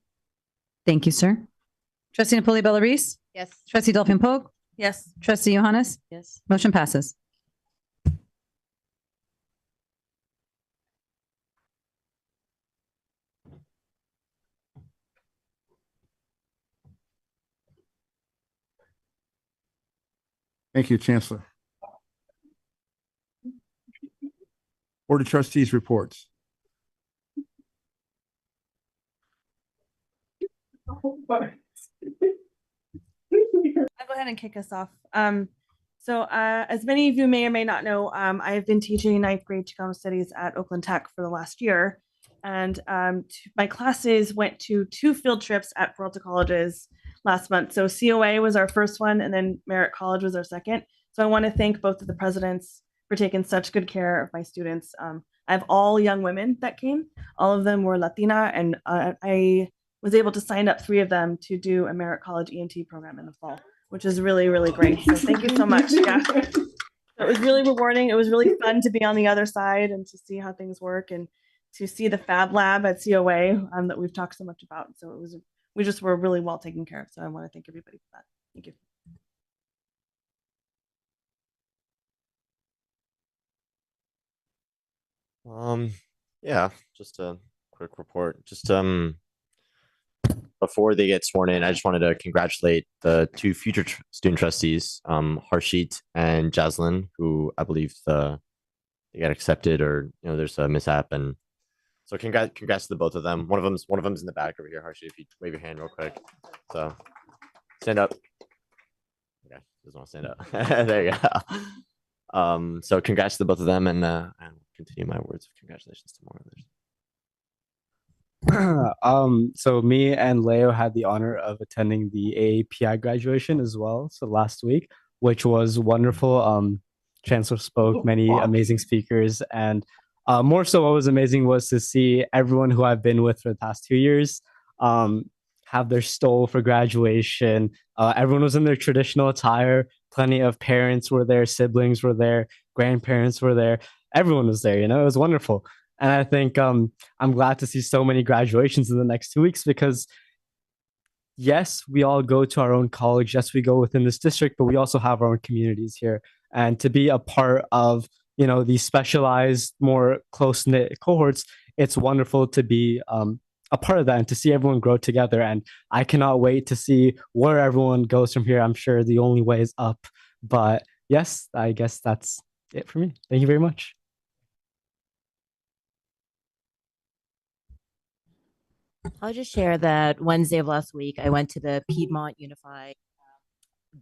Thank you, sir. Trustee Napoli Bellarice, Yes. trustee Delphine Polk, Yes. trustee Johannes. Yes. Motion passes. Thank you, Chancellor. Board of Trustees reports. I'll go ahead and kick us off. As many of you may or may not know, I have been teaching ninth grade Chicano studies at Oakland Tech for the last year. And my classes went to 2 field trips at Peralta Colleges last month. So COA was our first one, and then Merritt College was our second. So I want to thank both of the presidents for taking such good care of my students. I have all young women that came. All of them were Latina, and I was able to sign up 3 of them to do a Merritt College ENT program in the fall, which is really, really great. So thank you so much. Yeah. It was really rewarding. It was really fun to be on the other side and to see how things work and to see the Fab Lab at COA that we've talked so much about. So we just were really well taken care of. So I want to thank everybody for that. Thank you. Yeah, just a quick report. Just before they get sworn in, I just wanted to congratulate the 2 future student trustees, Harshit and Jaslyn, who I believe they got accepted, or there's a mishap, and so congrats to the both of them. One of them's in the back over here. Harshit, if you wave your hand real quick. So stand up. Okay, doesn't want to stand up. There you go. So congrats to the both of them, and continue my words of congratulations to more others. So me and Leo had the honor of attending the AAPI graduation as well. So last week, which was wonderful. Chancellor spoke, many amazing speakers, and more so what was amazing was to see everyone who I've been with for the past 2 years have their stole for graduation. Everyone was in their traditional attire. Plenty of parents were there, siblings were there, grandparents were there. Everyone was there, it was wonderful. And I think I'm glad to see so many graduations in the next 2 weeks, because yes, we all go to our own college. Yes, we go within this district, but we also have our own communities here. And to be a part of, these specialized, more close-knit cohorts, it's wonderful to be a part of that and to see everyone grow together. And I cannot wait to see where everyone goes from here. I'm sure the only way is up. But yes, I guess that's it for me. Thank you very much. I'll just share that Wednesday of last week, I went to the Piedmont Unified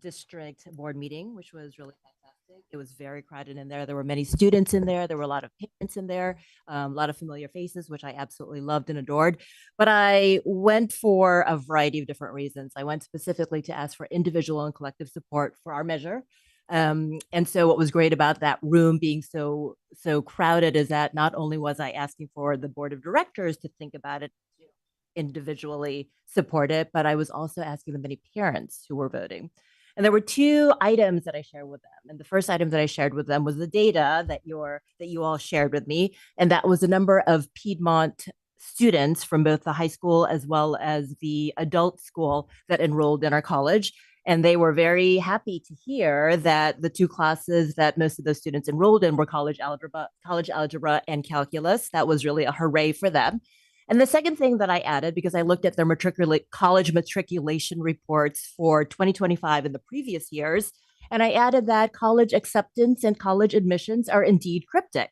District Board meeting, which was really fantastic. It was very crowded in there. There were many students in there. There were a lot of parents in there, a lot of familiar faces, which I absolutely loved and adored. But I went for a variety of different reasons. I went specifically to ask for individual and collective support for our measure. And so what was great about that room being so crowded is that not only was I asking for the board of directors to think about it, individually support it, but I was also asking the many parents who were voting. And there were 2 items that I shared with them. And the first item that I shared with them was the data that you all shared with me. And that was the number of Piedmont students from both the high school as well as the adult school that enrolled in our college. And they were very happy to hear that the 2 classes that most of those students enrolled in were college algebra and calculus. That was really a hooray for them. And the second thing that I added, because I looked at their college matriculation reports for 2025 and the previous years, and I added that college acceptance and college admissions are indeed cryptic,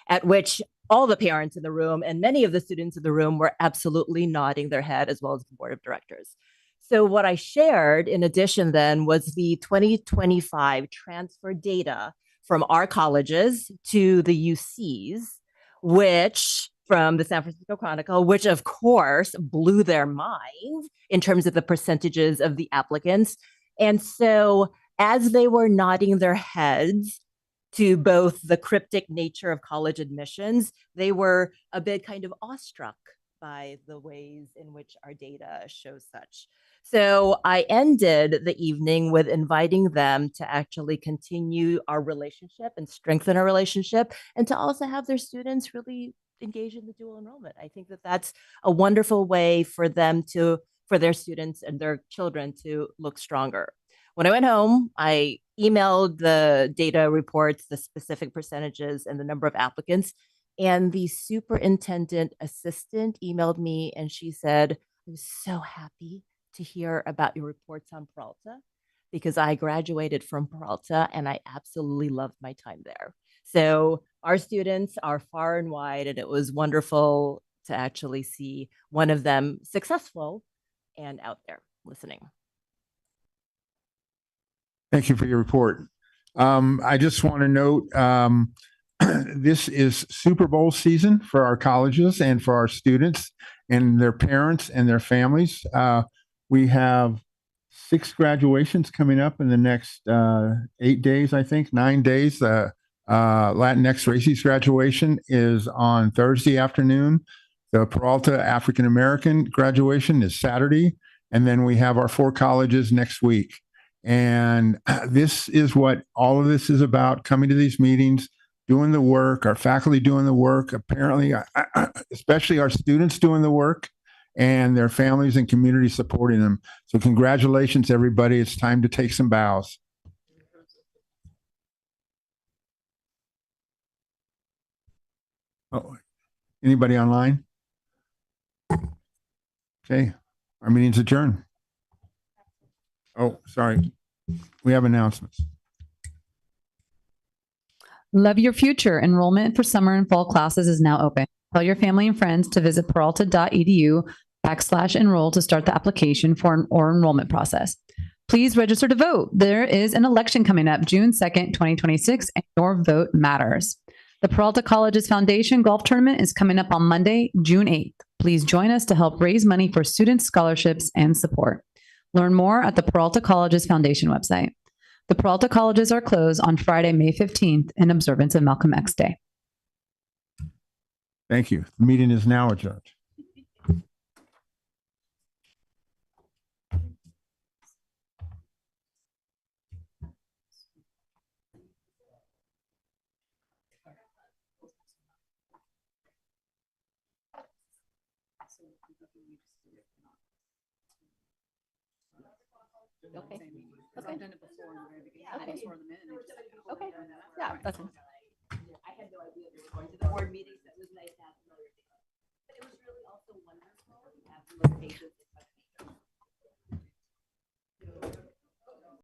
at which all the parents in the room and many of the students in the room were absolutely nodding their head, as well as the board of directors. So what I shared in addition then was the 2025 transfer data from our colleges to the UCs, which from the San Francisco Chronicle, which of course blew their mind in terms of the percentages of the applicants. And so as they were nodding their heads to both the cryptic nature of college admissions, they were a bit kind of awestruck by the ways in which our data shows such. So I ended the evening with inviting them to actually continue our relationship and strengthen our relationship, and to also have their students really engage in the dual enrollment. I think that that's a wonderful way for them to, for their students and their children to look stronger. When I went home, I emailed the data reports, the specific percentages and the number of applicants. And the superintendent assistant emailed me and she said, I'm so happy to hear about your reports on Peralta because I graduated from Peralta and I absolutely loved my time there. So our students are far and wide, and it was wonderful to actually see one of them successful and out there listening. Thank you for your report. I just want to note, this is Super Bowl season for our colleges and for our students and their parents and their families. We have 6 graduations coming up in the next 8 days, I think, 9 days. Latinx Races graduation is on Thursday afternoon. The Peralta African American graduation is Saturday. And then we have our 4 colleges next week. And this is what all of this is about, coming to these meetings, doing the work, our faculty doing the work, apparently, especially our students doing the work, and their families and community supporting them. So congratulations, everybody. It's time to take some bows. Oh, anybody online? Okay, our meeting's adjourned. Oh, sorry. We have announcements. Love Your Future enrollment for summer and fall classes is now open. Tell your family and friends to visit peralta.edu/enroll to start the application for or enrollment process. Please register to vote. There is an election coming up June 2nd, 2026, and your vote matters. The Peralta Colleges Foundation Golf Tournament is coming up on Monday, June 8th. Please join us to help raise money for student scholarships and support. Learn more at the Peralta Colleges Foundation website. The Peralta Colleges are closed on Friday, May 15th in observance of Malcolm X Day. Thank you. The meeting is now adjourned. Okay. Okay. I've done it before in the very beginning. Okay. Before the minute, and just like, oh, Okay. and then Yeah, that's fine. I had no idea we were going to the board meetings. That was nice to have familiar things. But it was really also wonderful to have those pages